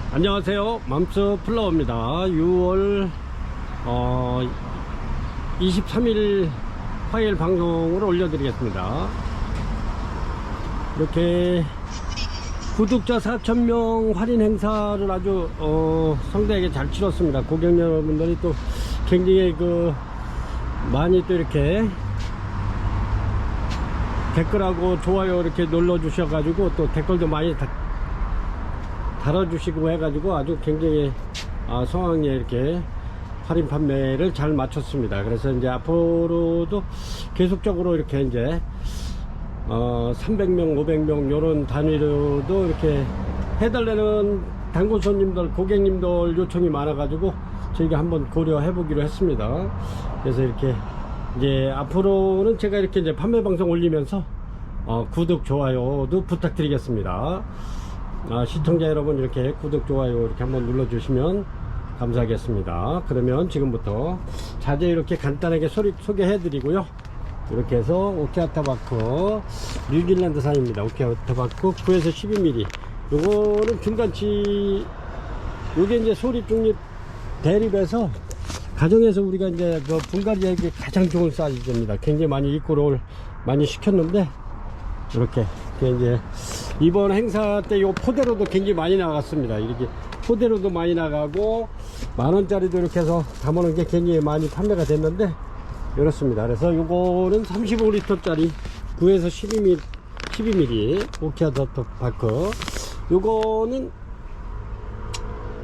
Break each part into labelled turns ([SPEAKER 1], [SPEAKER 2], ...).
[SPEAKER 1] 안녕하세요, 맘스 플라워입니다. 6월 23일 화요일 방송을 올려드리겠습니다. 이렇게 구독자 4,000명 할인 행사를 아주 성대하게 잘 치렀습니다. 고객 여러분들이 또 굉장히 많이 또 이렇게 댓글하고 좋아요 이렇게 눌러 주셔가지고 또 댓글도 많이 달아주시고 해가지고 아주 굉장히 성황리에 이렇게 할인 판매를 잘 마쳤습니다. 그래서 이제 앞으로도 계속적으로 이렇게 이제 300명 500명 요런 단위로도 이렇게 해달라는 단골 손님들 고객님들 요청이 많아 가지고 저희가 한번 고려해 보기로 했습니다. 그래서 이렇게 이제 앞으로는 제가 이렇게 이제 판매 방송 올리면서 구독 좋아요도 부탁드리겠습니다. 시청자 여러분 이렇게 구독 좋아요 이렇게 한번 눌러 주시면 감사하겠습니다. 그러면 지금부터 자재 이렇게 간단하게 소개해 드리고요. 이렇게 해서 오케아타바코 뉴질랜드산입니다. 오케아타바코 9에서 12mm 요거는 중간치 요게 이제 소립 중립 대립에서 가정에서 우리가 이제 분갈이에게 가장 좋은 사이즈입니다. 굉장히 많이 입고를 많이 시켰는데 이렇게 이제 이번 행사 때 요 포대로도 굉장히 많이 나갔습니다. 이렇게 포대로도 많이 나가고 만원짜리도 이렇게 해서 담아놓은 게 굉장히 많이 판매가 됐는데 이렇습니다. 그래서 요거는 35L 짜리 9에서 12mm 오케아타바코 요거는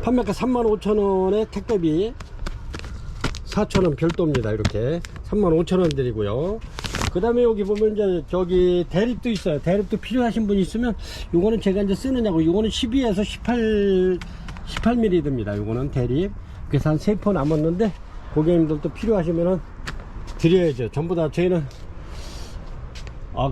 [SPEAKER 1] 판매가 35,000원에 택배비 4,000원 별도입니다. 이렇게 35,000원 드리고요. 그 다음에 여기 보면 이제 저기 대립도 있어요. 대립도 필요하신 분이 있으면 요거는 제가 이제 쓰느냐고 요거는 12에서 18mm 듭니다. 요거는 대립. 그래서 한 3포 남았는데 고객님들도 필요하시면은 드려야죠. 전부 다 저희는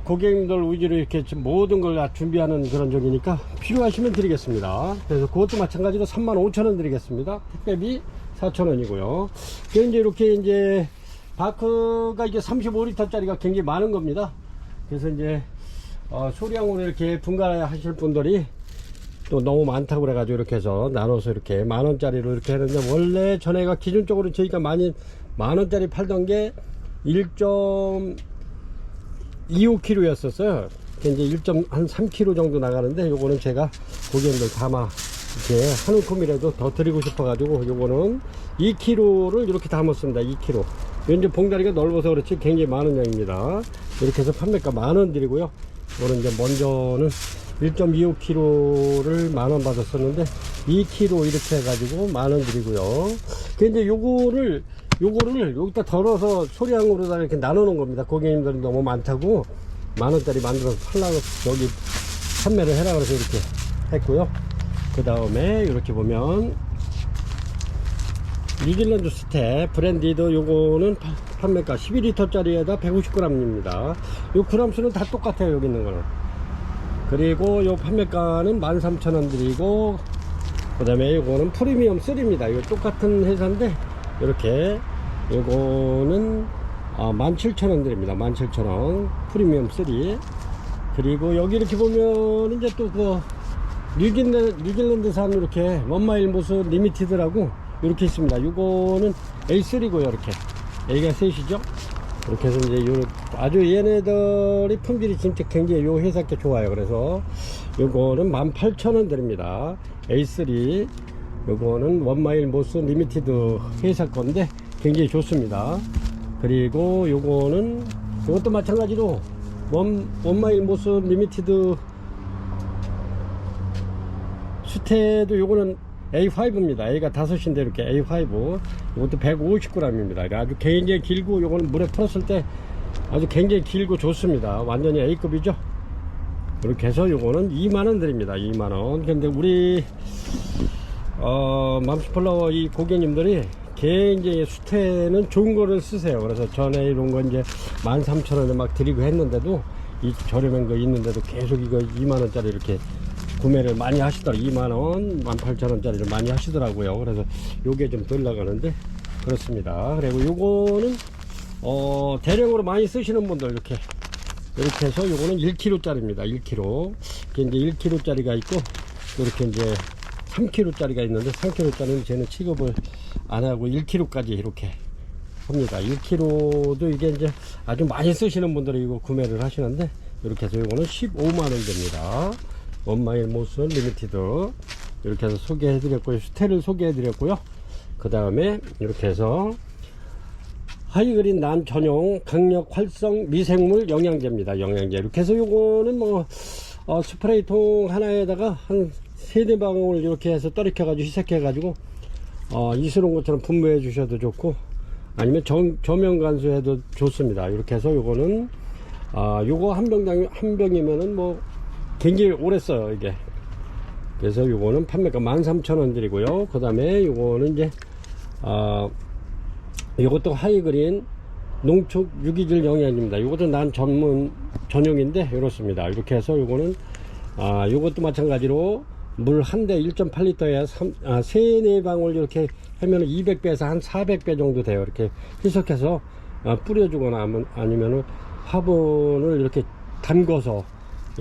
[SPEAKER 1] 고객님들 위주로 이렇게 모든 걸 다 준비하는 그런 쪽이니까 필요하시면 드리겠습니다. 그래서 그것도 마찬가지로 35,000원 드리겠습니다. 택배비 4,000원이고요. 이제 이렇게 이제 바크가 이게 35L 짜리가 굉장히 많은 겁니다. 그래서 이제 소량으로 이렇게 분갈하실 분들이 또 너무 많다고 그래가지고 이렇게 해서 나눠서 이렇게 만원짜리로 이렇게 했는데 원래 전에가 기준적으로 저희가 만원짜리 팔던 게 1.25kg 였었어요. 이제 1.3kg 정도 나가는데 요거는 제가 고객님들 담아 이렇게 한 움큼이라도 더 드리고 싶어 가지고 요거는 2kg를 이렇게 담았습니다. 2kg. 이제 봉다리가 넓어서 그렇지 굉장히 많은 양입니다. 이렇게 해서 판매가 만원 드리고요. 이거는 이제 먼저는 1.25kg를 만원 받았었는데 2kg 이렇게 해가지고 만원 드리고요. 이제 요거를 여기다 덜어서 소량으로 다 이렇게 나눠 놓은 겁니다. 고객님들이 너무 많다고 만원짜리 만들어서 팔라고 여기 판매를 해라 그래서 이렇게 했고요. 그 다음에 이렇게 보면 뉴질랜드 스텝 브랜디드 요거는 판매가 12L 짜리에다 150g입니다. 요 그램 수는 다 똑같아요. 여기 있는 거는. 그리고 요 판매가는 13,000원 드리고 그 다음에 요거는 프리미엄 3입니다. 요 똑같은 회사인데 이렇게 요거는 17,000원 드립니다. 17,000원 프리미엄 3. 그리고 여기 이렇게 보면 이제 또 뉴질랜드산 이렇게 원마일 모스 리미티드라고 이렇게 있습니다. 요거는 A3고요. 이렇게 A가 셋이죠. 이렇게 해서 이제 아주 얘네들이 품질이 진짜 굉장히 요 회사께 좋아요. 그래서 요거는 18,000원 드립니다. A3 요거는 원마일 모스 리미티드 회사 건데 굉장히 좋습니다. 그리고 요거는 이것도 마찬가지로 원마일 모스 리미티드 수태도 요거는 A5입니다. A가 5인데 이렇게 A5 이것도 150g입니다. 아주 굉장히 길고 요거는 물에 풀었을 때 아주 굉장히 길고 좋습니다. 완전히 A급이죠. 이렇게 해서 요거는 2만원 드립니다. 2만원. 근데 우리 맘스플라워 이 고객님들이 굉장히 수태는 좋은 거를 쓰세요. 그래서 전에 이런 거 이제 13,000원에 막 드리고 했는데도 이 저렴한 거 있는데도 계속 이거 2만원짜리 이렇게 구매를 많이 하시더라고요. 2만원 18,000원짜리를 많이 하시더라고요. 그래서 요게 좀 덜 나가는데 그렇습니다. 그리고 요거는 대량으로 많이 쓰시는 분들 이렇게 해서 요거는 1kg 짜리입니다. 1kg. 이게 이제 1kg 짜리가 있고 이렇게 이제 3kg짜리가 있는데 3kg짜리는 쟤는 취급을 안 하고 1kg까지 이렇게 합니다. 1kg도 이게 이제 아주 많이 쓰시는 분들이 이거 구매를 하시는데, 이렇게 해서 이거는 15만원 됩니다. 원마일 모션 리미티드. 이렇게 해서 소개해 드렸고요. 스테를 소개해 드렸고요. 그 다음에 이렇게 해서 하이그린 난 전용 강력 활성 미생물 영양제입니다. 영양제. 이렇게 해서 요거는 뭐 스프레이통 하나에다가 한 3-4방울 이렇게 해서 떨이켜 가지고 희석해 가지고 이스러운 것처럼 분무해 주셔도 좋고, 아니면 저면 간수해도 좋습니다. 이렇게 해서 요거는 요거 한 병이면은 뭐 굉장히 오래 써요 이게. 그래서 요거는 판매가 13,000원 드리고요. 그 다음에 요거는 이제 요것도 하이그린 농축 유기질 영양제입니다. 요것도 난 전용인데 이렇습니다. 이렇게 해서 요거는 요것도 마찬가지로 물 한 대 1.8리터에 3-4방울 이렇게 하면 200배에서 한 400배 정도 돼요. 이렇게 희석해서 뿌려주거나 아니면은 화분을 이렇게 담궈서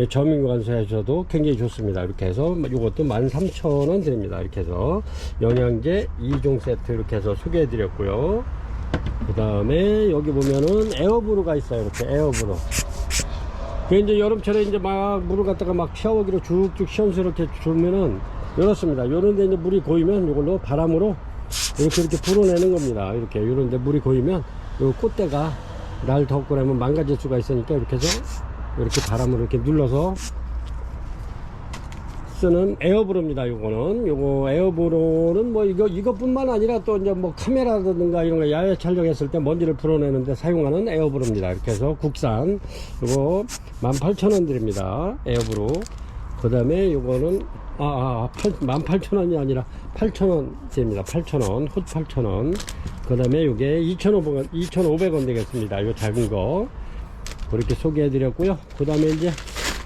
[SPEAKER 1] 저민관수 하셔도 굉장히 좋습니다. 이렇게 해서 요것도 13,000원 드립니다. 이렇게 해서 영양제 2종 세트 이렇게 해서 소개해 드렸고요. 그 다음에 여기 보면은 에어브루가 있어요. 이렇게 에어브루. 그 이제 여름철에 이제 막 물을 갖다가 막 샤워기로 쭉쭉 시원스럽게 주면은 이렇습니다. 요런데 이제 물이 고이면 이걸로 바람으로 이렇게 불어내는 겁니다. 이렇게 요런데 물이 고이면 요 꽃대가 날 덮고 나면 망가질 수가 있으니까 이렇게 해서 이렇게 바람으로 이렇게 눌러서 쓰는 에어브루입니다. 요거 에어브루는 뭐 이것뿐만 아니라 또 이제 뭐 카메라라든가 이런 거 야외 촬영했을 때 먼지를 풀어내는데 사용하는 에어브루입니다. 이렇게 해서 국산 요거 18,000원 드립니다. 에어브루. 그 다음에 요거는 18,000원이 아니라 8,000원 됩니다. 8,000원, 헛 8,000원. 그 다음에 요게 2,500원 되겠습니다. 요 작은 거 그렇게 소개해 드렸고요. 그 다음에 이제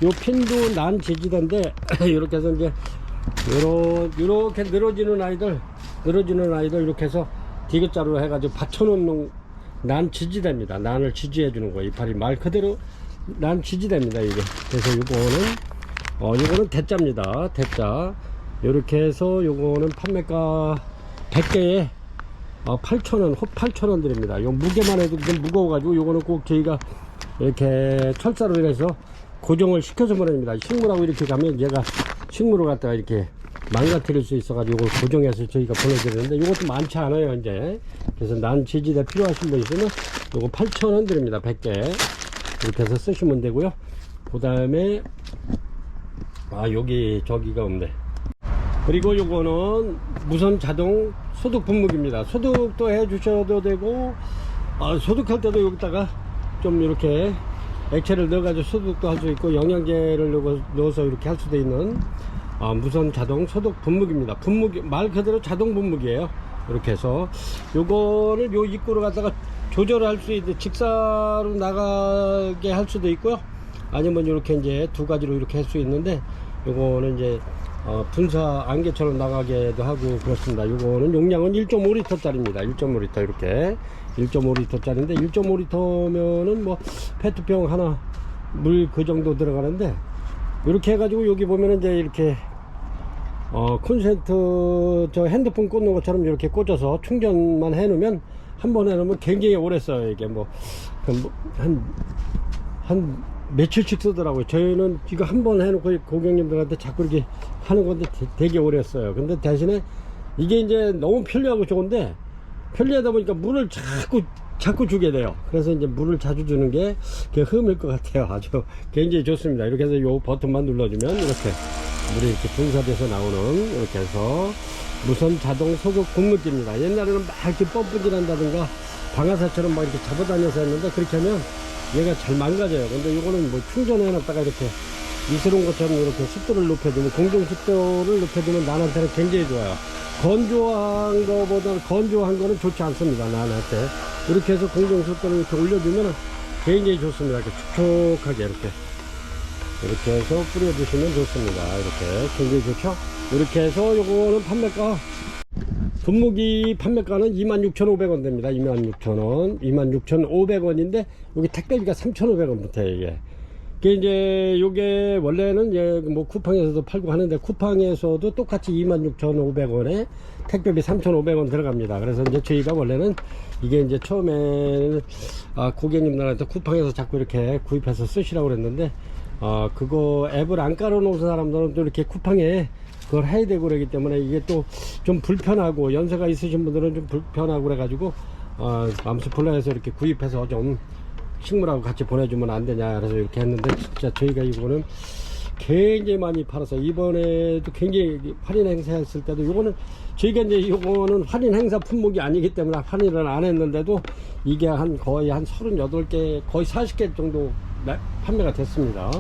[SPEAKER 1] 요 핀도 난 지지대인데 이렇게 해서 이제 요렇게 늘어지는 아이들 이렇게 해서 디귿자로 해가지고 받쳐놓는 난 지지대입니다. 난을 지지해 주는 거예요. 이파리 말 그대로 난 지지대입니다. 이게. 그래서 요거는 대자입니다. 대자. 요렇게 해서 요거는 판매가 100개에 8,000원, 8,000원 드립니다. 요 무게만 해도 좀 무거워가지고 요거는 꼭 저희가 이렇게 철사로 해서 고정을 시켜서 보냅니다. 식물하고 이렇게 가면 얘가 식물을 갖다가 이렇게 망가뜨릴 수 있어가지고 이걸 고정해서 저희가 보내드리는데 이것도 많지 않아요 이제. 그래서 난 지지대 필요하신 분 있으면 요거 8,000원 드립니다. 100개 이렇게 해서 쓰시면 되고요. 그 다음에 저기가 없네. 그리고 요거는 무선 자동 소독 분무기입니다. 소독도 해 주셔도 되고 소독할 때도 여기다가 좀 이렇게 액체를 넣어가지고 소독도 할 수 있고 영양제를 넣어서 이렇게 할 수도 있는 무선 자동 소독 분무기입니다. 분무기 말 그대로 자동 분무기예요. 이렇게 해서 요거를 요 입구로 갖다가 조절을 할 수 있는 직사로 나가게 할 수도 있고요. 아니면 이렇게 이제 두 가지로 이렇게 할 수 있는데 요거는 이제 분사 안개처럼 나가게도 하고 그렇습니다. 요거는 용량은 1.5L 짜리입니다. 1.5L 이렇게 1.5L 짜리인데 1.5L면은 뭐 페트병 하나 물 그 정도 들어가는데 이렇게 해가지고 여기 보면은 이제 이렇게 콘센트 저 핸드폰 꽂는 것처럼 이렇게 꽂아서 충전만 해 놓으면 한 번 해 놓으면 굉장히 오래 써요. 이게 뭐 한 며칠씩 쓰더라고요. 저희는 이거 한 번 해놓고 고객님들한테 자꾸 이렇게 하는 건데 되게 오래 써요. 근데 대신에 이게 이제 너무 편리하고 좋은데 편리하다 보니까 물을 자꾸 주게 돼요. 그래서 이제 물을 자주 주는 게 흠일 것 같아요. 아주 굉장히 좋습니다. 이렇게 해서 요 버튼만 눌러주면 이렇게 물이 이렇게 분사돼서 나오는 이렇게 해서 무선 자동 소독 분무기입니다. 옛날에는 막 이렇게 펌프질 한다든가 방아쇠처럼 막 이렇게 잡아다녀서 했는데 그렇게 하면 얘가 잘 망가져요. 근데 이거는 뭐 충전해 놨다가 이렇게 이스러운 것처럼 이렇게 습도를 높여주면 공정 습도를 높여주면 난한테는 굉장히 좋아요. 건조한 거는 좋지 않습니다. 난한테 이렇게 해서 공정 습도를 이렇게 올려주면 굉장히 좋습니다. 이렇게 촉촉하게 이렇게 해서 뿌려주시면 좋습니다. 이렇게 굉장히 좋죠. 이렇게 해서 요거는 판매가 분무기 판매가는 26,500원 됩니다. 26,000원 26,500원인데 여기 택배비가 3,500원 붙어요. 이게 그게 이제 요게 원래는 이제 뭐 쿠팡에서도 팔고 하는데 쿠팡에서도 똑같이 26,500원에 택배비 3,500원 들어갑니다. 그래서 이제 저희가 원래는 이게 이제 처음에는 고객님들한테 쿠팡에서 자꾸 이렇게 구입해서 쓰시라고 그랬는데 그거 앱을 안 깔아놓은 사람들은 또 이렇게 쿠팡에 그걸 해야 되고 그러기 때문에 이게 또 좀 불편하고 연세가 있으신 분들은 좀 불편하고 그래가지고 맘스플라에서 이렇게 구입해서 좀 식물하고 같이 보내주면 안 되냐 그래서 이렇게 했는데 진짜 저희가 이거는 굉장히 많이 팔아서 이번에도 굉장히 할인 행사 했을 때도 이거는 저희가 이제 이거는 할인 행사 품목이 아니기 때문에 할인을 안 했는데도 이게 거의 한 38개 거의 40개 정도 판매가 됐습니다.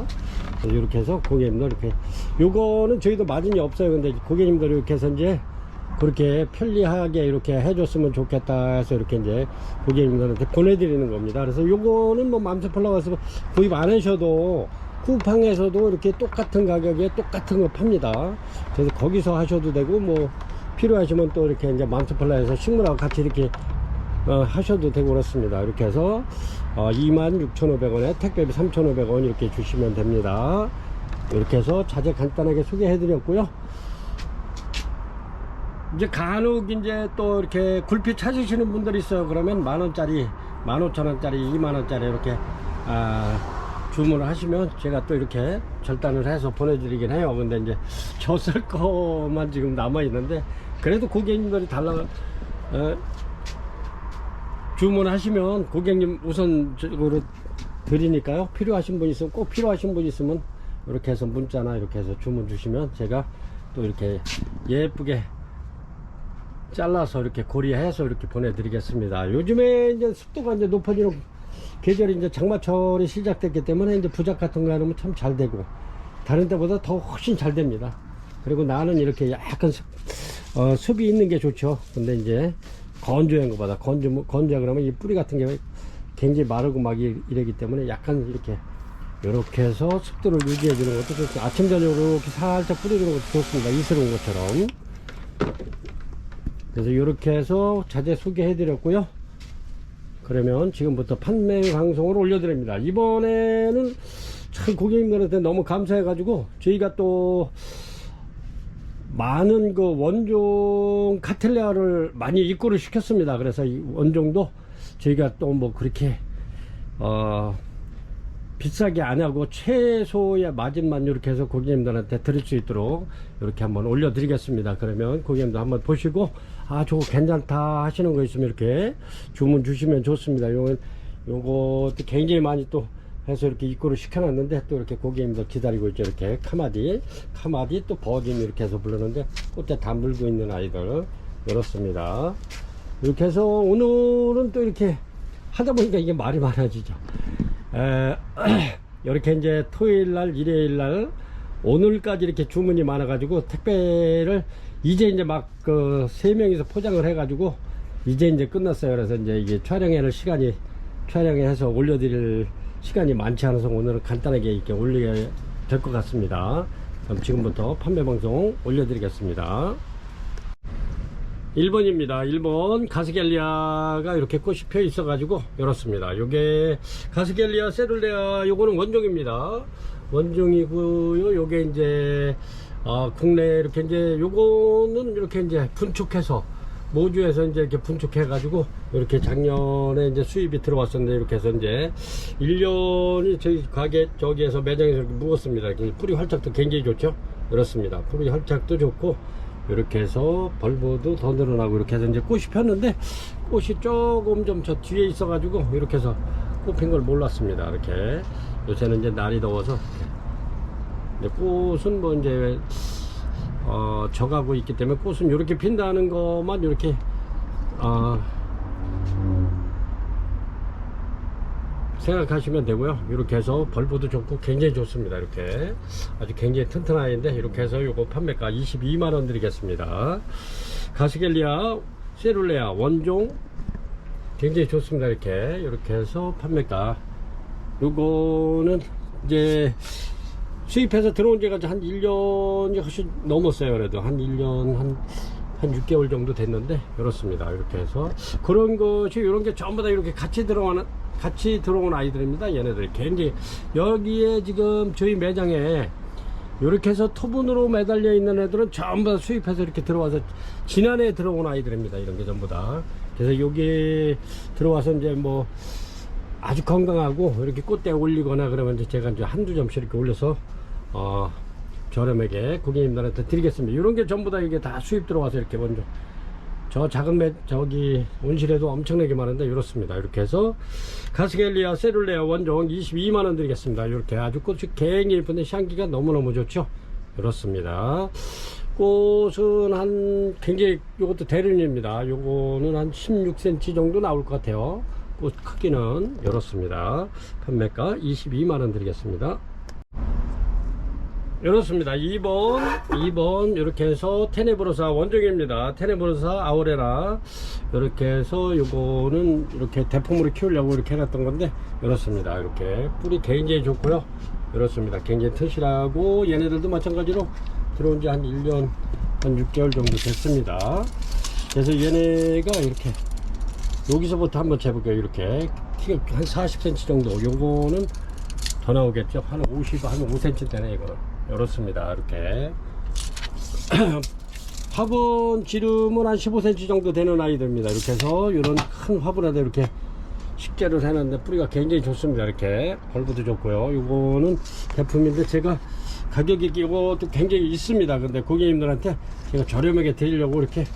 [SPEAKER 1] 이렇게 해서 고객님들 이렇게 요거는 저희도 마진이 없어요. 근데 고객님들 이렇게 해서 이제 그렇게 편리하게 이렇게 해줬으면 좋겠다 해서 이렇게 이제 고객님들한테 보내드리는 겁니다. 그래서 요거는 뭐 맘스플라 가서 구입 안 하셔도 쿠팡에서도 이렇게 똑같은 가격에 똑같은 거 팝니다. 그래서 거기서 하셔도 되고 뭐 필요하시면 또 이렇게 이제 맘스플라에서 식물하고 같이 이렇게 하셔도 되고 그렇습니다. 이렇게 해서 26,500원에 택배비 3,500원 이렇게 주시면 됩니다. 이렇게 해서 자재 간단하게 소개해 드렸고요. 이제 간혹 이제 또 이렇게 굴피 찾으시는 분들이 있어요. 그러면 만원짜리 15,000원짜리 2만원짜리 이렇게 주문을 하시면 제가 또 이렇게 절단을 해서 보내드리긴 해요. 근데 이제 저 쓸 거만 지금 남아 있는데 그래도 고객님들이 주문하시면 고객님 우선적으로 드리니까요. 필요하신 분 있으면 꼭 필요하신 분 있으면 이렇게 해서 문자나 이렇게 해서 주문 주시면 제가 또 이렇게 예쁘게 잘라서 이렇게 고리해서 이렇게 보내드리겠습니다. 요즘에 이제 습도가 이제 높아지는 계절이 이제 장마철이 시작됐기 때문에 이제 부작 같은 거 하면 참 잘 되고 다른 때보다 더 훨씬 잘 됩니다. 그리고 나는 이렇게 약간 습이 있는 게 좋죠. 근데 이제 건조한 것보다 건조하 그러면 이 뿌리 같은 게 굉장히 마르고 막 이러기 때문에 약간 이렇게 해서 습도를 유지해 주는 것도 좋고 아침 저녁으로 이렇게 살짝 뿌려주는 것도 좋습니다. 이스러운 것처럼. 그래서 이렇게 해서 자재 소개해 드렸고요. 그러면 지금부터 판매 방송을 올려드립니다. 이번에는 참 고객님들한테 너무 감사해 가지고 저희가 또 많은 그 원종 카텔리아를 많이 입고를 시켰습니다. 그래서 이 원종도 저희가 또 뭐 그렇게 비싸게 안 하고 최소의 마진만 이렇게 해서 고객님들한테 드릴 수 있도록 이렇게 한번 올려드리겠습니다. 그러면 고객님들 한번 보시고 저거 괜찮다 하시는 거 있으면 이렇게 주문 주시면 좋습니다. 요것도 굉장히 많이 또 해서 이렇게 입고를 시켜놨는데 또 이렇게 고객님들 기다리고 있죠. 이렇게 카마디 또 버진 이렇게 해서 부르는데 꽃에 다 물고 있는 아이들 이렇습니다. 이렇게 해서 오늘은 또 이렇게 하다 보니까 이게 말이 많아지죠. 이렇게 이제 토요일날 일요일날 오늘까지 이렇게 주문이 많아 가지고 택배를 이제 막 그 3명이서 포장을 해 가지고 이제 끝났어요. 그래서 이제 이게 촬영해서 올려드릴 시간이 많지 않아서 오늘은 간단하게 이렇게 올리게 될 것 같습니다. 그럼 지금부터 판매 방송 올려드리겠습니다. 1번입니다. 1번 가스겔리아가 이렇게 꽃이 펴 있어 가지고 이렇습니다. 요게 가스겔리아 세룰레아 요거는 원종입니다. 원종이고요. 요게 이제 국내 이렇게 이제 요거는 이렇게 이제 분축해서 모주에서 이제 이렇게 분축해 가지고 이렇게 작년에 이제 수입이 들어왔었는데 이렇게 해서 이제 1년이 저희 가게 저기에서 매장에서 이렇게 묵었습니다. 뿌리 활착도 굉장히 좋죠. 이렇습니다. 뿌리 활착도 좋고 이렇게 해서 벌브도 더 늘어나고 이렇게 해서 이제 꽃이 폈는데 꽃이 조금 좀 저 뒤에 있어 가지고 이렇게 해서 꽃 핀 걸 몰랐습니다. 이렇게 요새는 이제 날이 더워서 이제 꽃은 뭐 이제 져가고 있기 때문에 꽃은 이렇게 핀다는 것만 이렇게 생각하시면 되고요. 이렇게 해서 벌브도 좋고 굉장히 좋습니다. 이렇게 아주 굉장히 튼튼한데 이렇게 해서 요거 판매가 22만원 드리겠습니다. 가스겔리아 세룰레아 원종 굉장히 좋습니다. 이렇게 해서 판매가 요거는 이제 수입해서 들어온 지가 한 1년이 훨씬 넘었어요. 그래도 한 1년 한 한 6개월 정도 됐는데 이렇습니다. 이렇게 해서 그런 것이 이런 게 전부 다 이렇게 같이 들어온 아이들입니다. 얘네들이 굉장히 여기에 지금 저희 매장에 이렇게 해서 토분으로 매달려 있는 애들은 전부 다 수입해서 이렇게 들어와서 지난해 들어온 아이들입니다. 이런 게 전부 다. 그래서 여기 들어와서 이제 뭐 아주 건강하고 이렇게 꽃대 올리거나 그러면 이제 제가 이제 한두 점씩 이렇게 올려서 저렴하게 고객님들한테 드리겠습니다. 이런 게 전부 다 이게 다 수입 들어와서 이렇게 먼저 저 작은 저기 온실에도 엄청나게 많은데 이렇습니다. 이렇게 해서 가스겔리아 세룰레아 원종 22만원 드리겠습니다. 이렇게 아주 꽃이 굉장히 예쁜데 향기가 너무너무 좋죠. 이렇습니다. 꽃은 한 굉장히 요것도 대륜입니다. 요거는 한 16cm 정도 나올 것 같아요. 꽃 크기는 이렇습니다. 판매가 22만원 드리겠습니다. 이렇습니다. 2번 이렇게 해서 테네브로사 원종입니다. 테네브로사 아우레라 이렇게 해서 요거는 이렇게 대품으로 키우려고 이렇게 해놨던 건데 이렇습니다. 이렇게 뿌리 굉장히 좋고요. 이렇습니다. 굉장히 튼실하고 얘네들도 마찬가지로 들어온 지 한 1년 한 6개월 정도 됐습니다. 그래서 얘네가 이렇게 여기서부터 한번 재볼게요. 이렇게 키가 한 40cm 정도. 요거는 더 나오겠죠. 한 5cm 되네 이거는. 이렇습니다. 이렇게 화분 지름은 한 15cm 정도 되는 아이들입니다. 이렇게 해서 이런 큰 화분에다 이렇게 식재를 해놨는데 뿌리가 굉장히 좋습니다. 이렇게 벌브도 좋고요. 이거는 제품인데 제가 가격이 이것도 굉장히 있습니다. 근데 고객님들한테 제가 저렴하게 드리려고 이렇게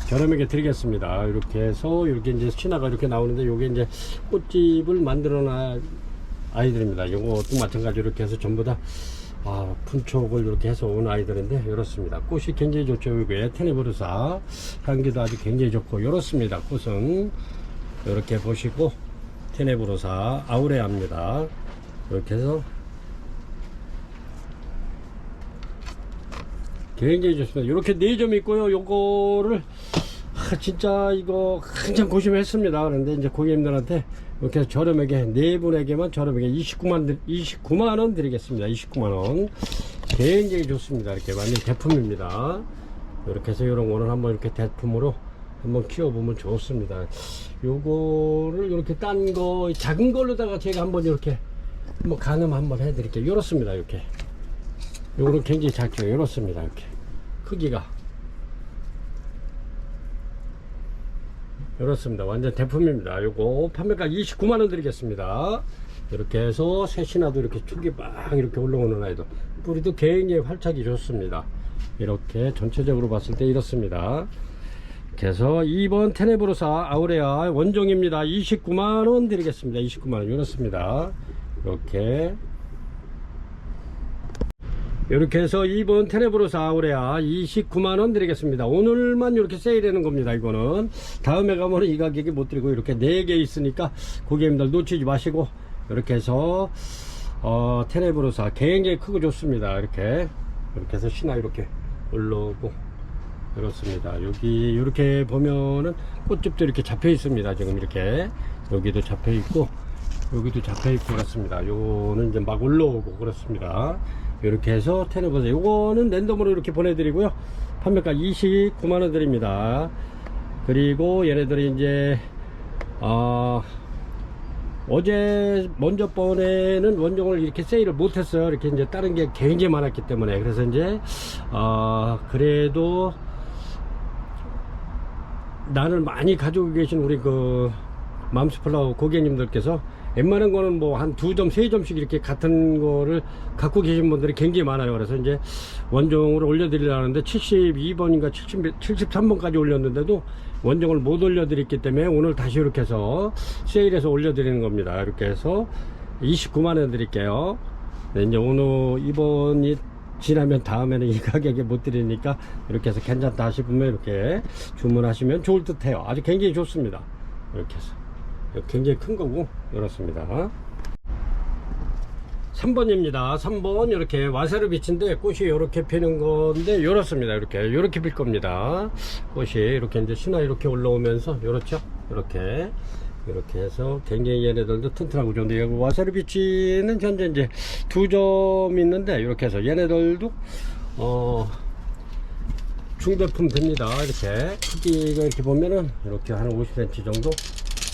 [SPEAKER 1] 저렴하게 드리겠습니다. 이렇게 해서 이렇게 이제 신화가 이렇게 나오는데 요게 이제 꽃집을 만들어 놔 아이들입니다. 요것도 마찬가지로 이렇게 해서 전부 다 분촉을 이렇게 해서 온 아이들인데 이렇습니다. 꽃이 굉장히 좋죠. 이게 테네브로사 향기도 아주 굉장히 좋고 이렇습니다. 꽃은 이렇게 보시고 테네브로사 아우레아입니다. 이렇게 해서 굉장히 좋습니다. 이렇게 4점 있고요. 요거를 진짜 이거 한참 고심했습니다. 그런데 이제 고객님들한테 이렇게 해서 저렴하게 4분에게만 저렴하게 29만원 드리겠습니다. 29만원 굉장히 좋습니다. 이렇게 완전 제품입니다. 이렇게 해서 이런 거는 한번 이렇게 대품으로 한번 키워보면 좋습니다. 요거를 이렇게 딴 거 작은 걸로다가 제가 한번 이렇게 한번 가늠 한번 해드릴게요. 이렇습니다. 이렇게 요거는 굉장히 작죠. 이렇습니다. 이렇게 크기가 이렇습니다. 완전 대품입니다. 요거 판매가 29만원 드리겠습니다. 이렇게 해서 새신화도 이렇게 축이 막 이렇게 올라오는 아이도 뿌리도 굉장히 활착이 좋습니다. 이렇게 전체적으로 봤을 때 이렇습니다. 그래서 2번 테네브로사 아우레아 원종입니다. 29만원 드리겠습니다. 29만원 이렇습니다. 이렇게 해서 2번 테네브로사 아우레아 29만원 드리겠습니다. 오늘만 이렇게 세일하는 겁니다. 이거는 다음에 가면 이 가격에 못 드리고 이렇게 4개 있으니까 고객님들 놓치지 마시고 이렇게 해서 테네브로사 굉장히 크고 좋습니다. 이렇게 해서 신화 이렇게 올라오고 그렇습니다. 여기 이렇게 보면은 꽃집도 이렇게 잡혀 있습니다. 지금 이렇게 여기도 잡혀 있고 여기도 잡혀 있고 그렇습니다. 요거는 이제 막 올라오고 그렇습니다. 이렇게 해서 테네브로사 요거는 랜덤으로 이렇게 보내드리고요. 판매가 29만원 드립니다. 그리고 얘네들이 이제 어제 먼저 번에는 원종을 이렇게 세일을 못했어요. 이렇게 이제 다른 게 굉장히 많았기 때문에 그래서 이제 그래도 난을 많이 가지고 계신 우리 그 맘스플라워 고객님들께서 웬만한 거는 뭐 한 2점, 3점씩 이렇게 같은 거를 갖고 계신 분들이 굉장히 많아요. 그래서 이제 원종으로 올려드리려는데 72번인가 73번까지 올렸는데도 원종을 못 올려드렸기 때문에 오늘 다시 이렇게 해서 세일해서 올려드리는 겁니다. 이렇게 해서 29만원 드릴게요. 네, 이제 오늘 이번이 지나면 다음에는 이 가격에 못 드리니까 이렇게 해서 괜찮다 싶으면 이렇게 주문하시면 좋을 듯 해요. 아주 굉장히 좋습니다. 이렇게 해서 굉장히 큰 거고 이렇습니다. 3번입니다 3번 이렇게 와사르 빛인데 꽃이 이렇게 피는 건데 이렇습니다. 이렇게 필 겁니다. 꽃이 이렇게 이제 신화 이렇게 올라오면서 이렇죠. 이렇게 해서 굉장히 얘네들도 튼튼하고 좋은데 여기 와사르 빛은 현재 이제 2점 있는데 이렇게 해서 얘네들도 중대품 됩니다. 이렇게 크기가 이렇게 보면은 이렇게 한 50cm 정도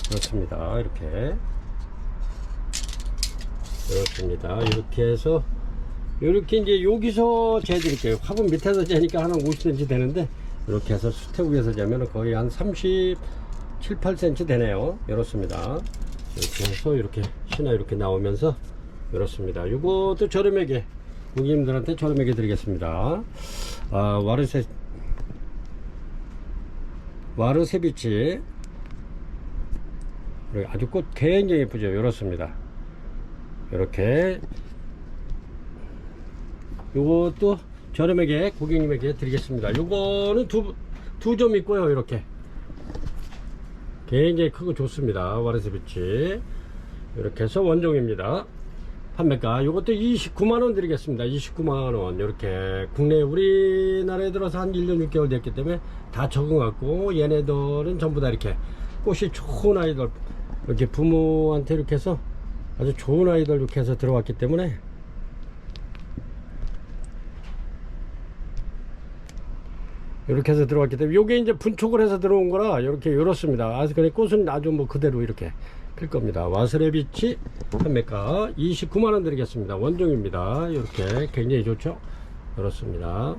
[SPEAKER 1] 그렇습니다. 이렇게 그렇습니다. 이렇게 해서 이렇게 이제 여기서 재드릴게요. 화분 밑에서 재니까 한 50cm 되는데 이렇게 해서 수태 위에서 재면 거의 한 37, 8cm 되네요. 이렇습니다. 이렇게 해서 이렇게 신화 이렇게 나오면서 이렇습니다. 이것도 저렴하게 고객님들한테 저렴하게 드리겠습니다. 와르세비치 아주 꽃 굉장히 예쁘죠. 이렇습니다. 이렇게 요것도 저렴하게 고객님에게 드리겠습니다. 요거는 두 점 있고요. 이렇게 굉장히 크고 좋습니다. 와르세비치 이렇게 해서 원종입니다. 판매가 요것도 29만원 드리겠습니다. 29만원. 이렇게 국내 우리나라에 들어서 한 1년 6개월 됐기 때문에 다 적응하고 얘네들은 전부 다 이렇게 꽃이 좋은 아이들 이렇게 부모한테 이렇게 해서 아주 좋은 아이들 이렇게 해서 들어왔기 때문에 이렇게 해서 들어왔기 때문에 요게 이제 분촉을 해서 들어온 거라 이렇게 이렇습니다. 그래 꽃은 아주 뭐 그대로 이렇게 필 겁니다. 와스레비치 판매가 29만원 드리겠습니다. 원종입니다. 이렇게 굉장히 좋죠. 그렇습니다.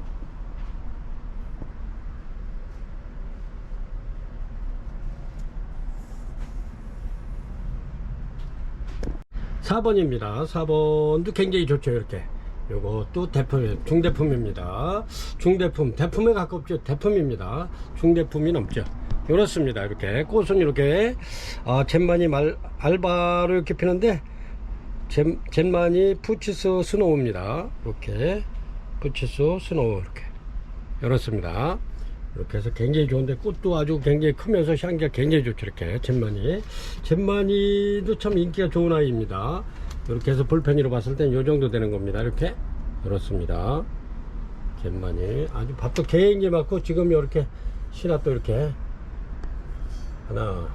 [SPEAKER 1] (4번입니다) 4번도 굉장히 좋죠. 이렇게 요것도 대품, 중대품입니다. 중대품, 대품에 가깝죠. 대품입니다. 중대품이 넘죠. 이렇습니다. 이렇게 꽃은 이렇게 젠마니 알바로 이렇게 피는데 젠마니 푸치스 스노우입니다. 이렇게 푸치스 스노우 이렇게 이렇습니다. 이렇게 해서 굉장히 좋은데 꽃도 아주 굉장히 크면서 향기가 굉장히 좋죠. 이렇게 젠마니도 참 인기가 좋은 아이입니다. 이렇게 해서 볼펜으로 봤을 땐 요 정도 되는 겁니다. 이렇게 이렇습니다. 젠마니 아주 밥도 굉장히 많고 지금 이렇게 신화도 이렇게 하나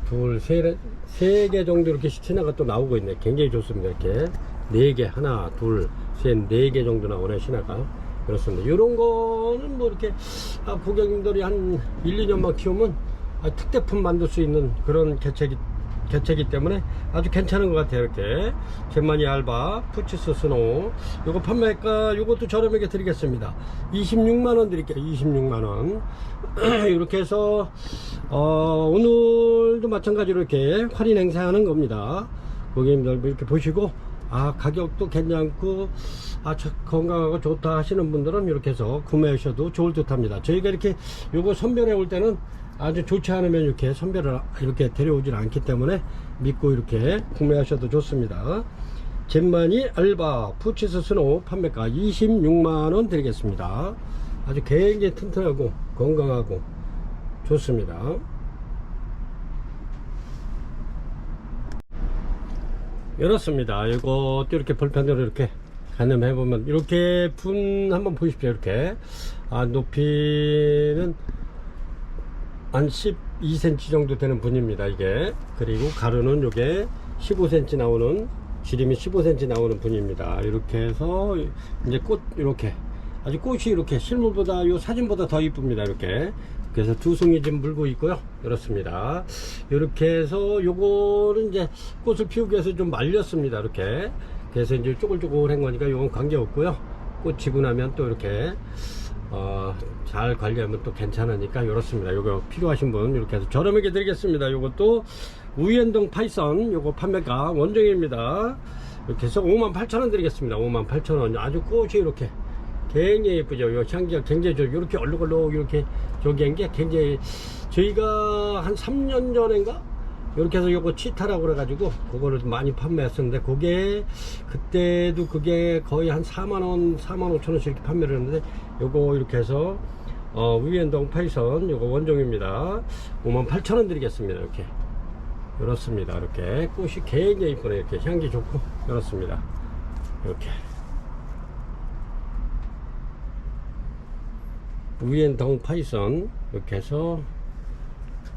[SPEAKER 1] 둘 세 개 정도 이렇게 신화가 또 나오고 있네. 굉장히 좋습니다. 이렇게 4개 하나 둘 셋 4개 정도 나오네. 신화가 그렇습니다. 이런 거는 뭐 이렇게 고객님들이 한 1, 2년만 키우면 특대품 만들 수 있는 그런 개체이기 때문에 아주 괜찮은 것 같아요. 이렇게 젠마니 알바 푸치스 스노우 요거 판매가 요것도 저렴하게 드리겠습니다. 26만원 드릴게요. 26만원 이렇게 해서 오늘도 마찬가지로 이렇게 할인 행사하는 겁니다. 고객님들 이렇게 보시고 가격도 괜찮고 건강하고 좋다 하시는 분들은 이렇게 해서 구매하셔도 좋을 듯 합니다. 저희가 이렇게 요거 선별해 올 때는 아주 좋지 않으면 이렇게 선별을 이렇게 데려오질 않기 때문에 믿고 이렇게 구매하셔도 좋습니다. 젠마니 알바 푸치스 스노우 판매가 26만원 드리겠습니다. 아주 굉장히 튼튼하고 건강하고 좋습니다. 이렇습니다. 이것도 이렇게 볼펜으로 이렇게 가늠해 보면 이렇게 분 한번 보십시오. 이렇게 높이는 한 12cm 정도 되는 분입니다. 이게 그리고 가루는 요게 15cm 나오는 지름이 15cm 나오는 분입니다. 이렇게 해서 이제 꽃 이렇게 아주 꽃이 이렇게 실물보다 요 사진보다 더 이쁩니다. 이렇게 그래서 두 송이 지금 물고 있고요. 이렇습니다. 이렇게 해서 요거는 이제 꽃을 피우기 위해서 좀 말렸습니다. 이렇게 그래서 이제 쪼글쪼글한 거니까 요건 관계없고요. 꽃 지고 나면 또 이렇게 잘 관리하면 또 괜찮으니까 이렇습니다. 요거 필요하신 분 이렇게 해서 저렴하게 드리겠습니다. 요것도 우연동 파이썬 요거 판매가 원정입니다. 이렇게 해서 58,000원 드리겠습니다. 58,000원. 아주 꽃이 이렇게 굉장히 예쁘죠. 요 향기가 굉장히 좋죠. 이렇게 얼룩얼룩 이렇게 저기 한 게 굉장히 저희가 한 3년 전인가 이렇게 해서 요거 치타라고 그래가지고 그거를 많이 판매했었는데 그때도 그게 거의 한 4만원 45,000원씩 이렇게 판매를 했는데 요거 이렇게 해서 위엔동 파이썬 요거 원종입니다. 58,000원 드리겠습니다. 이렇게 이렇습니다. 이렇게 꽃이 굉장히 이쁘네. 이렇게 향기 좋고 이렇습니다. 이렇게 위엔동 파이썬 이렇게 해서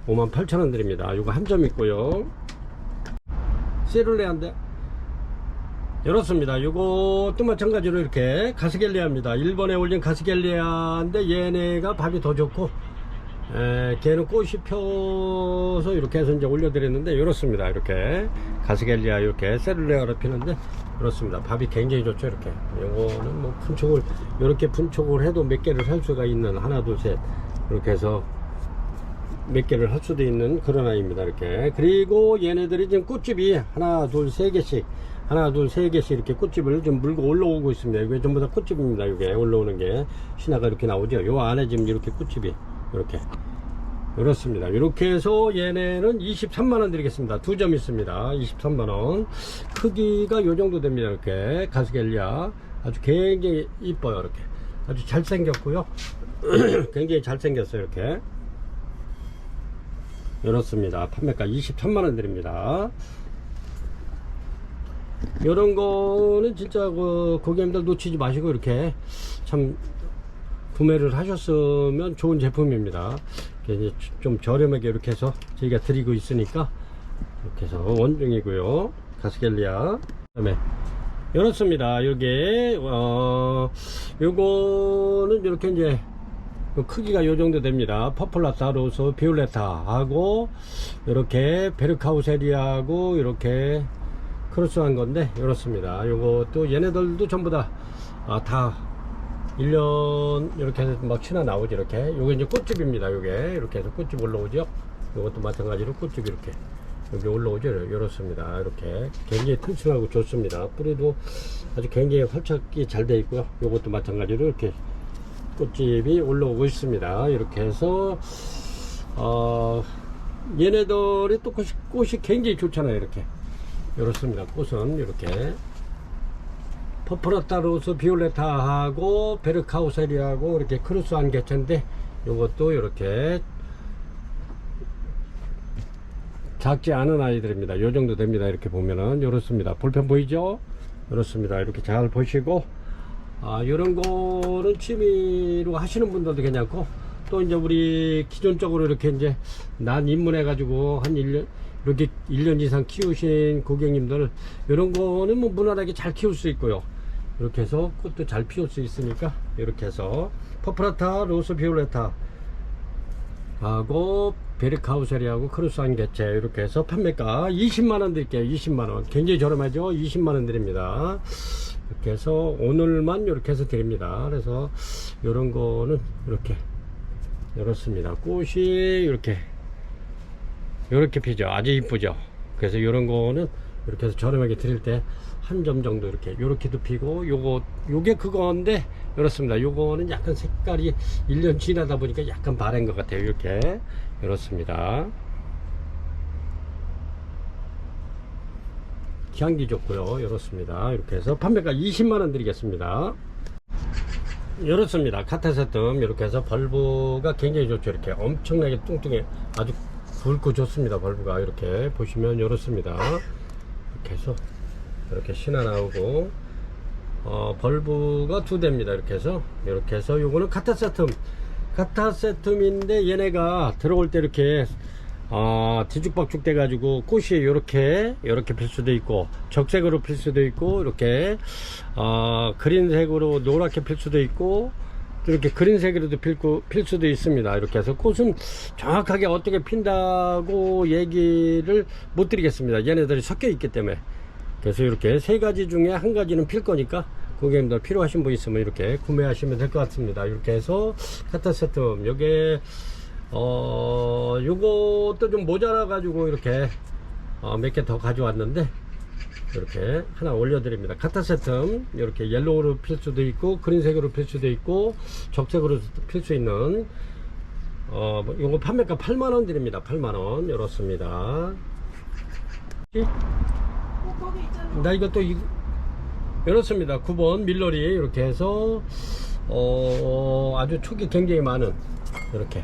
[SPEAKER 1] 58,000원 드립니다. 이거 한 점 있고요. 세룰레한데 이렇습니다. 요것도 마찬가지로 이렇게 가스겔리아입니다. 일본에 올린 가스겔리아인데 얘네가 밥이 더 좋고, 걔는 꽃이 펴서 이렇게 해서 이제 올려드렸는데, 이렇습니다. 이렇게 가스겔리아 이렇게 셀룰레아로 피는데, 그렇습니다. 밥이 굉장히 좋죠. 이렇게 요거는 뭐 분촉을 이렇게 분촉을 해도 몇 개를 할 수가 있는, 하나 둘 셋 이렇게 해서 몇 개를 할 수도 있는 그런 아이입니다. 이렇게. 그리고 얘네들이 지금 꽃집이 하나 둘 세 개씩, 하나 둘 세 개씩 이렇게 꽃집을 좀 물고 올라오고 있습니다. 이게 전부 다 꽃집입니다. 이게 올라오는 게 신화가 이렇게 나오죠. 요 안에 지금 이렇게 꽃집이 이렇게 이렇습니다. 이렇게 해서 얘네는 23만원 드리겠습니다. 두 점 있습니다. 23만원. 크기가 요 정도 됩니다. 이렇게 가스겔리아 아주 굉장히 이뻐요. 이렇게 아주 잘생겼고요. 굉장히 잘생겼어요. 이렇게 이렇습니다. 판매가 23만원 드립니다. 이런 거는 진짜 그 고객님들 놓치지 마시고 이렇게 참 구매를 하셨으면 좋은 제품입니다. 이제 좀 저렴하게 이렇게 해서 저희가 드리고 있으니까 이렇게 해서 원종이고요. 가스겔리아. 그다음에 이렇습니다. 여기 요거는 이렇게 이제 크기가 요 정도 됩니다. 퍼플라타, 로스, 비올레타 하고 이렇게 베르카우세리하고 이렇게 크로스한 건데 이렇습니다. 요것도 얘네들도 전부 다 1년 이렇게 해서 막 신화 나오죠. 이렇게 요게 이제 꽃집입니다. 요게 이렇게 해서 꽃집 올라오죠. 요것도 마찬가지로 꽃집 이렇게 여기 올라오죠. 이렇습니다. 이렇게 굉장히 튼튼하고 좋습니다. 뿌리도 아주 굉장히 활착이 잘 되어 있고요. 요것도 마찬가지로 이렇게 꽃집이 올라오고 있습니다. 이렇게 해서 얘네들이 또 꽃이 굉장히 좋잖아요. 이렇게 이렇습니다. 꽃은 이렇게 퍼플라타, 로스, 비올레타하고 베르카우세리하고 이렇게 크루스한 개체인데 요것도 이렇게 작지 않은 아이들입니다. 요 정도 됩니다. 이렇게 보면은 이렇습니다. 볼펜 보이죠? 이렇습니다. 이렇게 잘 보시고 이런 거는 취미로 하시는 분들도 괜찮고, 또 이제 우리 기존적으로 이렇게 이제 난 입문해 가지고 한 1년 이렇게 1년 이상 키우신 고객님들, 이런 거는 뭐 무난하게 잘 키울 수 있고요. 이렇게 해서 꽃도 잘 피울 수 있으니까 이렇게 해서 퍼플라타, 로스, 비올레타 하고 베르카우세리하고 크루스한 개체 이렇게 해서 판매가 20만원 드릴게요. 20만원. 굉장히 저렴하죠? 20만원 드립니다. 이렇게 해서 오늘만 이렇게 해서 드립니다. 그래서 이런 거는 이렇게 이렇습니다. 꽃이 이렇게 피죠. 아주 이쁘죠. 그래서 이런 거는 이렇게 해서 저렴하게 드릴 때 한 점 정도 이렇게도 피고, 요게 그건데 이렇습니다. 요거는 약간 색깔이 1년 지나다 보니까 약간 바랜 것 같아요. 이렇게 이렇습니다. 향기 좋고요. 이렇습니다. 이렇게 해서 판매가 20만원 드리겠습니다. 이렇습니다. 카타세텀 이렇게 해서 벌브가 굉장히 좋죠. 이렇게 엄청나게 뚱뚱해 아주 굵고 좋습니다. 벌브가 이렇게 보시면 이렇습니다. 이렇게 해서 이렇게 신화 나오고 벌브가 2대입니다. 이렇게 해서 요거는 카타세텀인데 얘네가 들어올 때 이렇게 뒤죽박죽 돼 가지고 꽃이 이렇게 필 수도 있고, 적색으로 필 수도 있고, 이렇게 그린색으로 노랗게 필 수도 있고, 이렇게 그린색으로도 필 수도 있습니다. 이렇게 해서 꽃은 정확하게 어떻게 핀다고 얘기를 못 드리겠습니다. 얘네들이 섞여 있기 때문에. 그래서 이렇게 세 가지 중에 한 가지는 필 거니까 고객님들 필요하신 분 있으면 이렇게 구매하시면 될 것 같습니다. 이렇게 해서 카타세텀 요게 요것도 좀 모자라 가지고 이렇게 몇 개 더 가져왔는데 이렇게 하나 올려드립니다. 카타세텀 이렇게 옐로우로 필 수도 있고, 그린색으로 필 수도 있고, 적색으로 필 수 있는 요거 판매가 8만원 드립니다. 8만원. 이렇습니다. 나 이것도 이렇습니다. 9번 밀러리 이렇게 해서 아주 촉이 굉장히 많은 이렇게,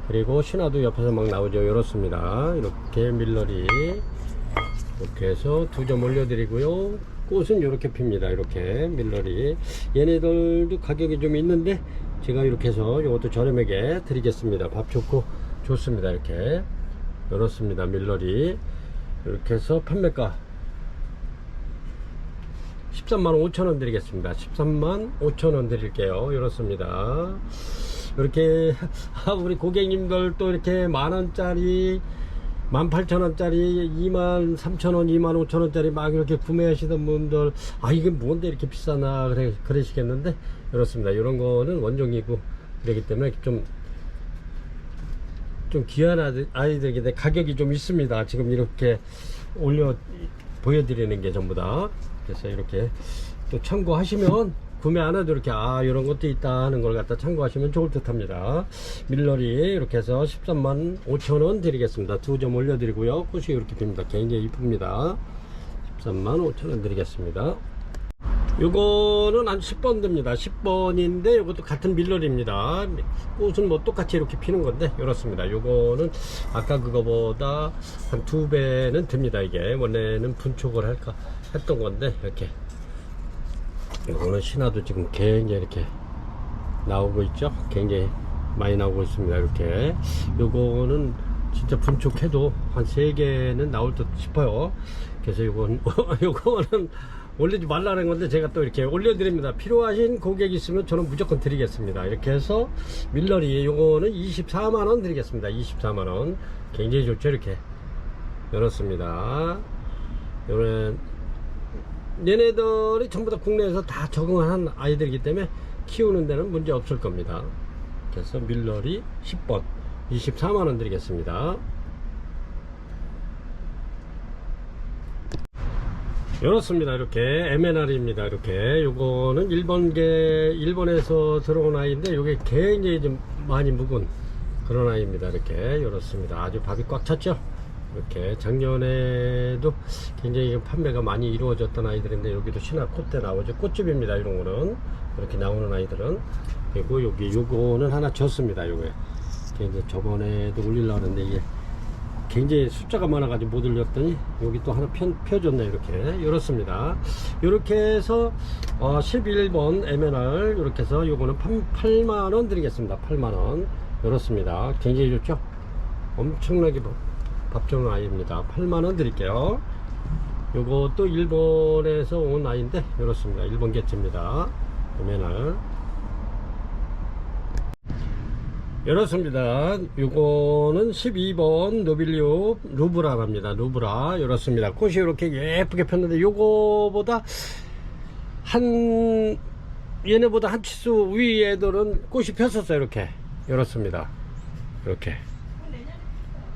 [SPEAKER 1] 그리고 신화도 옆에서 막 나오죠. 이렇습니다. 이렇게 밀러리 이렇게 해서 2점 올려드리고요. 꽃은 이렇게 핍니다. 이렇게 밀러리. 얘네들도 가격이 좀 있는데 제가 이렇게 해서 이것도 저렴하게 드리겠습니다. 밥 좋고 좋습니다. 이렇게 이렇습니다. 밀러리 이렇게 해서 판매가 13만 5천원 드리겠습니다. 13만 5천원 드릴게요. 이렇습니다. 이렇게 우리 고객님들 또 이렇게 만원짜리 18,000원짜리 23,000원 25,000원짜리 막 이렇게 구매하시던 분들, 아 이게 뭔데 이렇게 비싸나 그러시겠는데, 이렇습니다. 이런 거는 원종이고 그렇기 때문에 좀 귀한 아이들이기 때문에 가격이 좀 있습니다. 지금 이렇게 올려 보여드리는 게 전부 다. 그래서 이렇게 또 참고하시면, 구매 안 해도 이렇게 이런 것도 있다 하는 걸 갖다 참고하시면 좋을 듯 합니다. 밀러리 이렇게 해서 13만 5천원 드리겠습니다. 2점 올려드리고요. 꽃이 이렇게 핍니다. 굉장히 이쁩니다. 13만 5천원 드리겠습니다. 요거는 한 10번 됩니다. 10번인데 요것도 같은 밀러리입니다. 꽃은 뭐 똑같이 이렇게 피는 건데 이렇습니다. 요거는 아까 그거보다 한 2배는 됩니다. 이게 원래는 분촉을 할까 했던 건데, 이렇게 이거는 신화도 지금 굉장히 이렇게 나오고 있죠. 굉장히 많이 나오고 있습니다. 이렇게 요거는 진짜 분촉해도 한 3개는 나올 듯 싶어요. 그래서 요거는 올리지 말라는 건데 제가 또 이렇게 올려드립니다. 필요하신 고객 있으면 저는 무조건 드리겠습니다. 이렇게 해서 밀러리 요거는 24만원 드리겠습니다. 24만원 굉장히 좋죠. 이렇게 열었습니다. 요런 얘네들이 전부 다 국내에서 다 적응한 아이들이기 때문에 키우는 데는 문제 없을 겁니다. 그래서 밀러리 10번 24만원 드리겠습니다. 이렇습니다. 이렇게 MNR입니다. 이렇게 요거는 일본에서 들어온 아이인데 요게 굉장히 좀 많이 묵은 그런 아이입니다. 이렇게 이렇습니다. 아주 밥이 꽉 찼죠. 이렇게 작년에도 굉장히 판매가 많이 이루어졌던 아이들인데, 여기도 신화 콧대 나오죠. 꽃집입니다. 이런 거는 이렇게 나오는 아이들은. 그리고 요거는 하나 졌습니다. 요게 이제 저번에도 올리려고 하는데 이게 굉장히 숫자가 많아가지고 못 올렸더니 여기 또 하나 펴졌네. 이렇습니다. 이렇게 해서 11번 MNR 이렇게 해서 요거는 8만원 드리겠습니다. 8만원 이렇습니다. 굉장히 좋죠. 엄청나게 밥 좋은 아이입니다. 8만원 드릴게요. 요것도 일본에서 온 아이인데 이렇습니다. 일본 개체입니다. MNR 이렇습니다. 요거는 12번 노빌리오 루브라랍니다. 루브라 이렇습니다. 꽃이 이렇게 예쁘게 폈는데 요거보다 얘네보다 한 치수 위 애들은 꽃이 폈었어요. 이렇습니다. 이렇게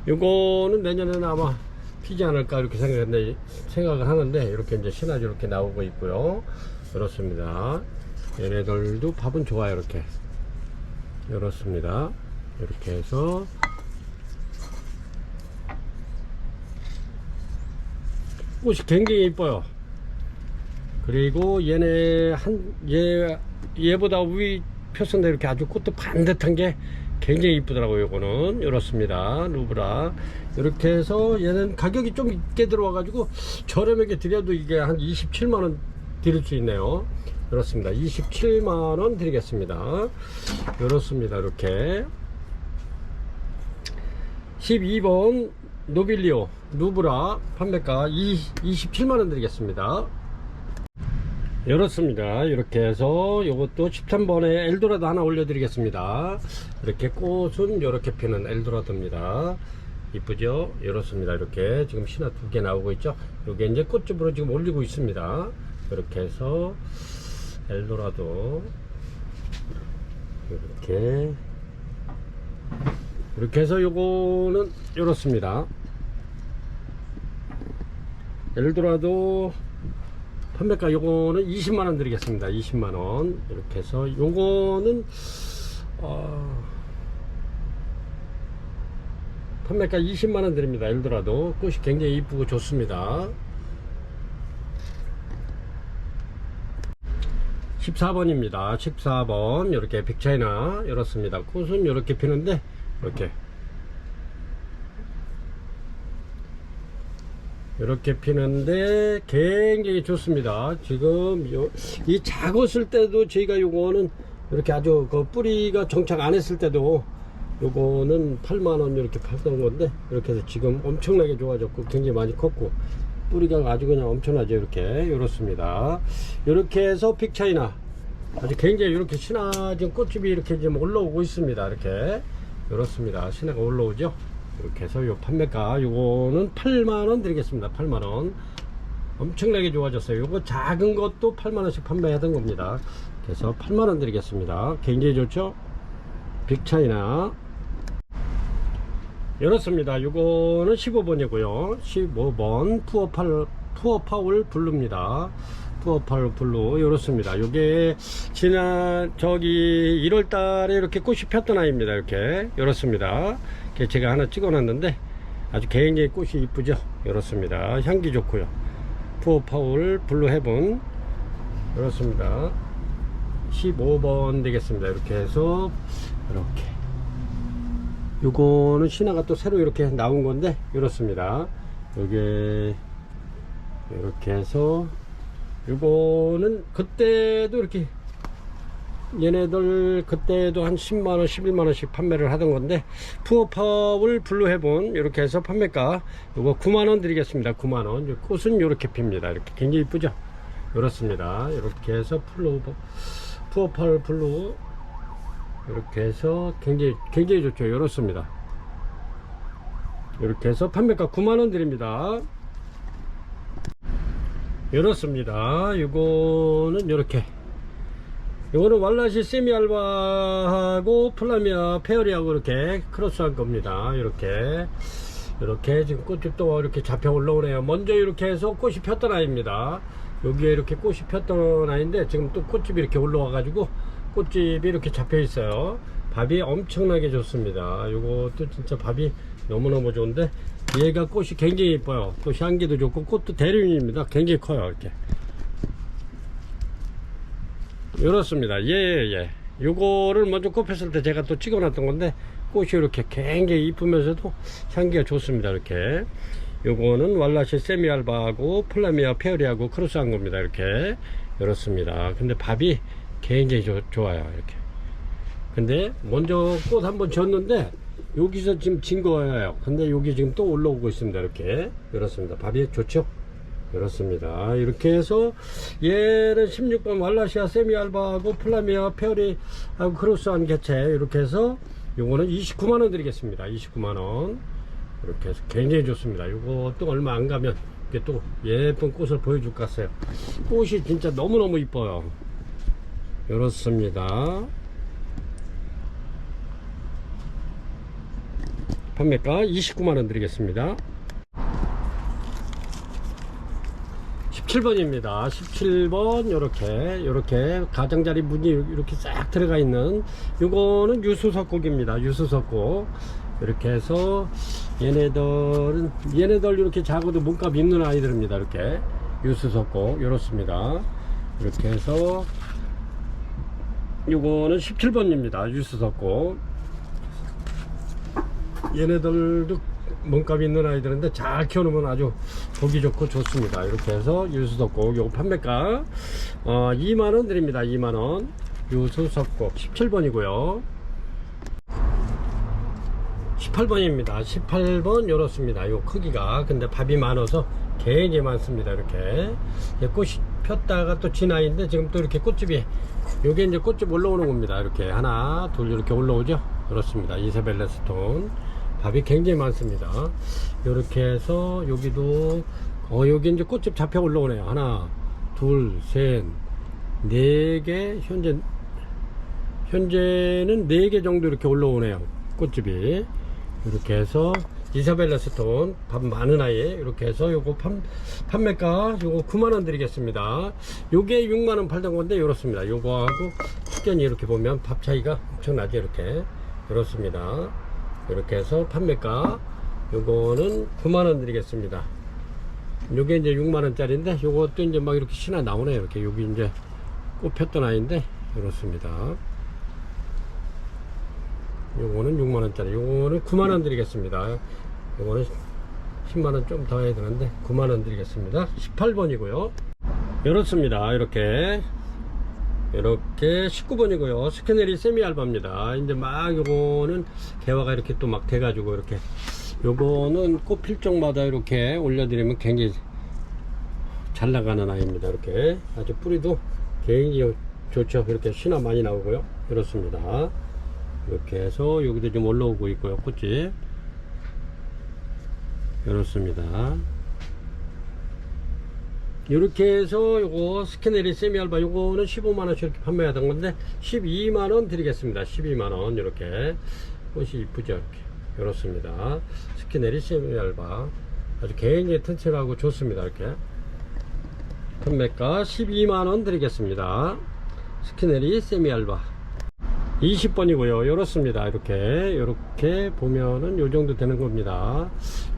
[SPEAKER 1] 요거는 내년에는 아마 피지 않을까 이렇게 생각을 하는데, 이렇게 이제 신화도 이렇게 나오고 있고요. 이렇습니다. 얘네들도 밥은 좋아요. 이렇습니다. 이렇게 해서 꽃이 굉장히 이뻐요. 그리고 얘보다 위 폈었는데 이렇게 아주 꽃도 반듯한 게 굉장히 이쁘더라고요. 요거는 이렇습니다. 루브라 이렇게 해서 얘는 가격이 좀 있게 들어와 가지고 저렴하게 드려도 이게 한 27만원 드릴 수 있네요. 이렇습니다. 27만원 드리겠습니다. 이렇습니다. 이렇게 12번 노빌리오 루브라 판매가 27만원 드리겠습니다. 이렇습니다. 이렇게 해서 요것도 13번에 엘도라도 하나 올려드리겠습니다. 이렇게 꽃은 이렇게 피는 엘도라도입니다. 이쁘죠? 이렇습니다. 이렇게 지금 신화 2개 나오고 있죠? 요게 이제 꽃집으로 지금 올리고 있습니다. 이렇게 해서 엘도라도 이렇게 해서 요거는 이렇습니다. 엘도라도 판매가 요거는 20만원 드리겠습니다. 20만원 이렇게 해서 요거는 판매가 20만원 드립니다. 엘도라도 꽃이 굉장히 이쁘고 좋습니다. 14번입니다. 14번 이렇게 빅차이나 이렇습니다. 꽃은 이렇게 피는데 이렇게 피는데 굉장히 좋습니다. 지금 이 작았을 때도 저희가 요거는 이렇게 아주 그 뿌리가 정착 안 했을 때도 요거는 8만원 이렇게 팔던 건데, 이렇게 해서 지금 엄청나게 좋아졌고 굉장히 많이 컸고 뿌리가 아주 그냥 엄청나죠. 이렇게 요렇습니다. 이렇게 해서 픽차이나 아주 굉장히 이렇게 신화 지금 꽃집이 이렇게 지금 올라오고 있습니다. 이렇게 요렇습니다. 신화가 올라오죠. 이렇게 해서 요 판매가 요거는 8만원 드리겠습니다. 8만원. 엄청나게 좋아졌어요. 요거 작은 것도 8만원씩 판매하던 겁니다. 그래서 8만원 드리겠습니다. 굉장히 좋죠. 빅차이나 이렇습니다. 요거는 15번이고요 15번 푸어파울 블루입니다. 푸어파울 블루 이렇습니다. 요게 지난 저기 1월달에 이렇게 꽃이 폈던 아이입니다. 이렇게 이렇습니다. 제가 하나 찍어 놨는데 아주 굉장히 꽃이 이쁘죠. 이렇습니다. 향기 좋고요. 푸어파울 블루 헤븐 이렇습니다. 15번 되겠습니다. 이렇게 해서 이렇게 요거는 신화가 또 새로 이렇게 나온 건데 이렇습니다. 요게 이렇게 해서 요거는 그때도 이렇게 얘네들 그때도 한 10만원 11만원씩 판매를 하던 건데 푸어파울 블루 헤븐 이렇게 해서 판매가 요거 9만원 드리겠습니다. 9만원. 꽃은 요렇게 핍니다. 이렇게 굉장히 이쁘죠. 이렇습니다. 이렇게 해서 푸어파울 블루 이렇게 해서 굉장히 좋죠. 이렇습니다. 이렇게 해서 판매가 9만원 드립니다. 이렇습니다. 이거는 이렇게 이거는 왈라시 세미알바하고 플라미아 페어리하고 이렇게 크로스한 겁니다. 이렇게 지금 꽃이 또 이렇게 잡혀 올라오네요. 먼저 이렇게 해서 꽃이 폈던 아이입니다. 여기에 이렇게 꽃이 폈던 아이인데 지금 또 꽃집이 이렇게 올라와 가지고 꽃집이 이렇게 잡혀 있어요. 밥이 엄청나게 좋습니다. 요것도 진짜 밥이 너무너무 좋은데 얘가 꽃이 굉장히 이뻐요. 또 향기도 좋고 꽃도 대륜입니다. 굉장히 커요. 이렇게 이렇습니다. 예. 요거를 먼저 꽃 폈을 때 제가 또 찍어 놨던 건데 꽃이 이렇게 굉장히 이쁘면서도 향기가 좋습니다. 이렇게 요거는 왈라시 세미알바하고 플라미아 페어리하고 크로스한 겁니다. 이렇게 이렇습니다. 근데 밥이 굉장히 좋아요. 이렇게 근데 먼저 꽃 한번 졌는데 여기서 지금 진 거예요. 근데 여기 지금 또 올라오고 있습니다. 이렇게 이렇습니다. 밥이 좋죠. 이렇습니다. 이렇게 해서 얘는 16번 왈라시아 세미알바하고 플라미아 페어리하고 크로스한 개체 이렇게 해서 요거는 29만원 드리겠습니다. 29만원. 이렇게 해서 굉장히 좋습니다. 요거 또 얼마 안 가면 이게 또 예쁜 꽃을 보여줄 것 같아요. 꽃이 진짜 너무너무 이뻐요. 이렇습니다. 판매가 29만원 드리겠습니다. 17번입니다. 17번 요렇게 가장자리 무늬 이렇게 싹 들어가 있는 요거는 유수석곡입니다. 유수석곡 이렇게 해서 얘네들 이렇게 작아도 몸값 있는 아이들입니다. 이렇게 유수석곡 요렇습니다. 이렇게 해서 요거는 17번입니다. 유수석곡 얘네들도 몸값이 있는 아이들인데 잘 키워놓으면 아주 보기 좋고 좋습니다. 이렇게 해서 유수석곡 요거 판매가 2만원 드립니다. 2만원 유수석곡 17번이고요 18번입니다 18번 요렇습니다. 요 크기가 근데 밥이 많아서 굉장히 많습니다. 이렇게 꽃이 폈다가 또 진 아이인데 지금 또 이렇게 꽃집이 요게 이제 꽃집 올라오는 겁니다. 이렇게 하나 둘 이렇게 올라오죠. 그렇습니다. 이사벨라 스톤 밥이 굉장히 많습니다. 이렇게 해서 여기도 여기 이제 꽃집 잡혀 올라오네요. 하나 둘 셋 네 개 현재는 4개 정도 이렇게 올라오네요. 꽃집이 이렇게 해서 이사벨라 스톤 밥 많은 아이 이렇게 해서 요거 판매가 요거 9만원 드리겠습니다. 요게 6만원 팔던 건데 이렇습니다. 요거하고 식견이 이렇게 보면 밥 차이가 엄청나죠. 이렇게 이렇습니다. 이렇게 해서 판매가 요거는 9만원 드리겠습니다. 요게 이제 6만원짜리인데 요것도 이제 막 이렇게 신화 나오네요. 이렇게 여기 이제 꽃 폈던 아이인데 이렇습니다. 요거는 6만원짜리 요거는 9만원 드리겠습니다. 요거는 10만원 좀 더 해야 되는데 9만원 드리겠습니다. 18번이고요 이렇습니다. 이렇게 19번이고요 스캐네리 세미알바입니다. 이제 막 요거는 개화가 이렇게 또 막 돼가지고 이렇게 요거는 꽃 필 적마다 이렇게 올려드리면 굉장히 잘 나가는 아이입니다. 이렇게 아주 뿌리도 굉장히 좋죠. 이렇게 신화 많이 나오고요. 이렇습니다. 이렇게 해서 여기도 좀 올라오고 있고요. 꽃집 이렇습니다. 이렇게 해서 요거 스캐네리 세미알바 요거는 15만원씩 이렇게 판매하던 건데 12만원 드리겠습니다. 12만원. 이렇게 꽃이 이쁘죠. 이렇게 이렇습니다. 스캐네리 세미알바 아주 굉장히 튼튼하고 좋습니다. 이렇게 판매가 12만원 드리겠습니다. 스캐네리 세미알바 20번이고요. 이렇습니다. 이렇게 보면은 요 정도 되는 겁니다.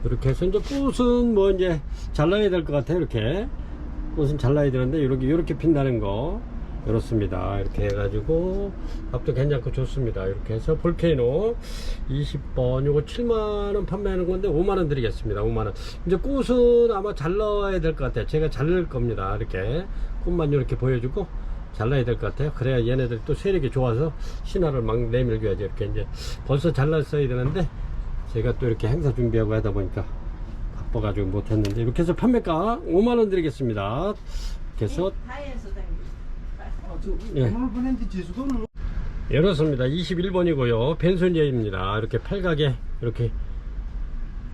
[SPEAKER 1] 이렇게 해서 이제 꽃은 뭐 이제 잘라야 될 것 같아요. 이렇게 꽃은 잘라야 되는데 이렇게 핀다는 거 이렇습니다. 이렇게 해가지고 밥도 괜찮고 좋습니다. 이렇게 해서 볼케이노 20번 요거 7만원 판매하는 건데 5만원 드리겠습니다. 5만원. 이제 꽃은 아마 잘라야 될 것 같아요. 제가 자를 겁니다. 이렇게 꽃만 이렇게 보여주고 잘라야 될 것 같아요. 그래야 얘네들이 또 세력이 좋아서 신화를 막 내밀겨야지. 이렇게 이제 벌써 잘랐어야 되는데 제가 또 이렇게 행사 준비하고 하다 보니까 바빠가지고 못했는데 이렇게 해서 판매가 5만원 드리겠습니다. 이렇게 해서 예. 이렇습니다. 21번이고요. 벤소니에입니다. 이렇게 팔각에 이렇게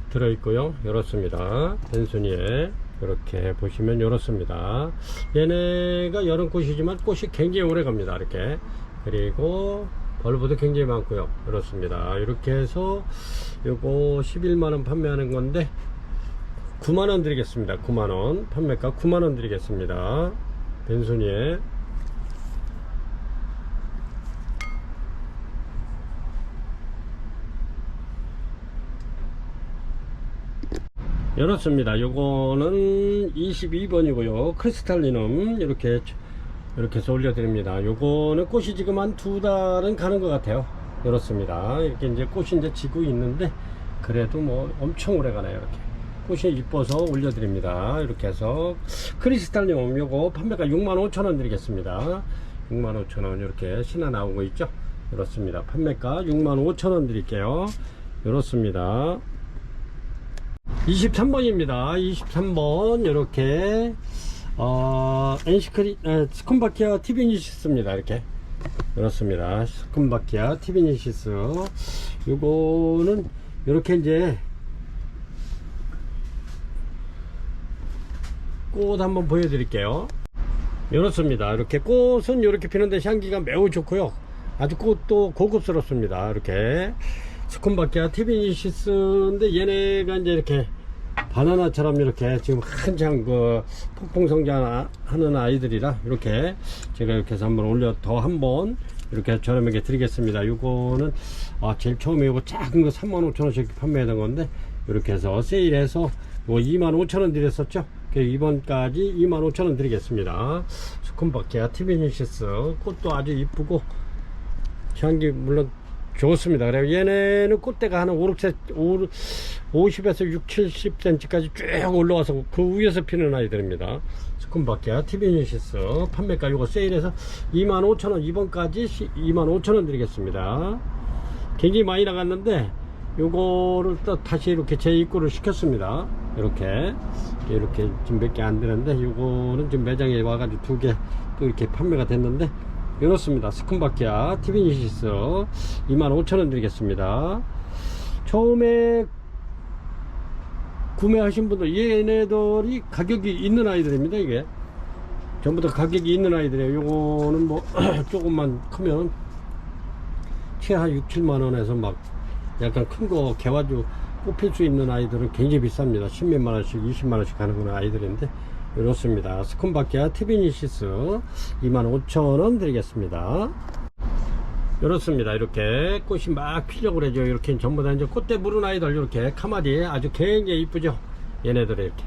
[SPEAKER 1] 들어있고요. 이렇습니다. 벤소니에 이렇게 보시면 이렇습니다. 얘네가 여름꽃이지만 꽃이 굉장히 오래 갑니다. 이렇게 그리고 벌브도 굉장히 많고요. 이렇습니다. 이렇게 해서 요거 11만원 판매하는 건데 9만원 드리겠습니다. 9만원 판매가 9만원 드리겠습니다. 벤소니에 이렇습니다. 요거는 22번이고요. 크리스탈리눔 이렇게 해서 올려드립니다. 요거는 꽃이 지금 한 2달은 가는 것 같아요. 이렇습니다. 이렇게 이제 꽃이 이제 지고 있는데 그래도 뭐 엄청 오래 가네요. 이렇게 꽃이 이뻐서 올려드립니다. 이렇게 해서 크리스탈리눔 요거 판매가 65,000원 드리겠습니다. 65,000원 이렇게 신화 나오고 있죠. 이렇습니다. 판매가 65,000원 드릴게요. 이렇습니다. 23번입니다. 23번 이렇게 스쿤바키아 티비니시스입니다. 이렇게 이렇습니다. 스쿤바키아 티비니시스 요거는 이렇게 이제 꽃 한번 보여드릴게요. 이렇습니다. 이렇게 꽃은 이렇게 피는데 향기가 매우 좋고요. 아주 꽃도 고급스럽습니다. 이렇게 스쿤바키아 티비니시스인데 얘네가 이제 이렇게 바나나처럼 이렇게 지금 한창 그 폭풍 성장하는 아이들이라 이렇게 제가 이렇게 해서 한번 올려 더 한번 이렇게 저렴하게 드리겠습니다. 요거는 제일 처음에 요거 작은 거 35,000원씩 판매하던 건데 이렇게 해서 세일해서 요 25,000원 드렸었죠. 이번까지 25,000원 드리겠습니다. 스쿤바키아 티비니시스 꽃도 아주 이쁘고 향기 물론 좋습니다. 그래요. 얘네는 꽃대가 한 50에서 6, 70cm까지 쭉 올라와서 그 위에서 피는 아이들입니다. 스쿤바키아 티비니시스 판매가 요거 세일해서 25,000원 이번까지 25,000원 드리겠습니다. 굉장히 많이 나갔는데 요거를 또 다시 이렇게 재입고를 시켰습니다. 이렇게 지금 몇 개 안 되는데 요거는 지금 매장에 와가지고 2개 또 이렇게 판매가 됐는데 이렇습니다. 스쿤바키아 티비니시스 25,000원 드리겠습니다. 처음에 구매하신 분들 얘네들이 가격이 있는 아이들입니다. 이게 전부 다 가격이 있는 아이들이에요. 요거는 뭐 조금만 크면 최하 6, 7만원에서 막 약간 큰 거 개화주 뽑힐 수 있는 아이들은 굉장히 비쌉니다. 10몇만원씩 20만원씩 가는 아이들인데 이렇습니다. 스쿤바키아 티비니시스 25,000원 드리겠습니다. 이렇습니다. 이렇게 꽃이 막 피려고 그러죠. 이렇게 전부 다 이제 꽃대 물은 아이들 이렇게 카마디 아주 굉장히 이쁘죠. 얘네들이 이렇게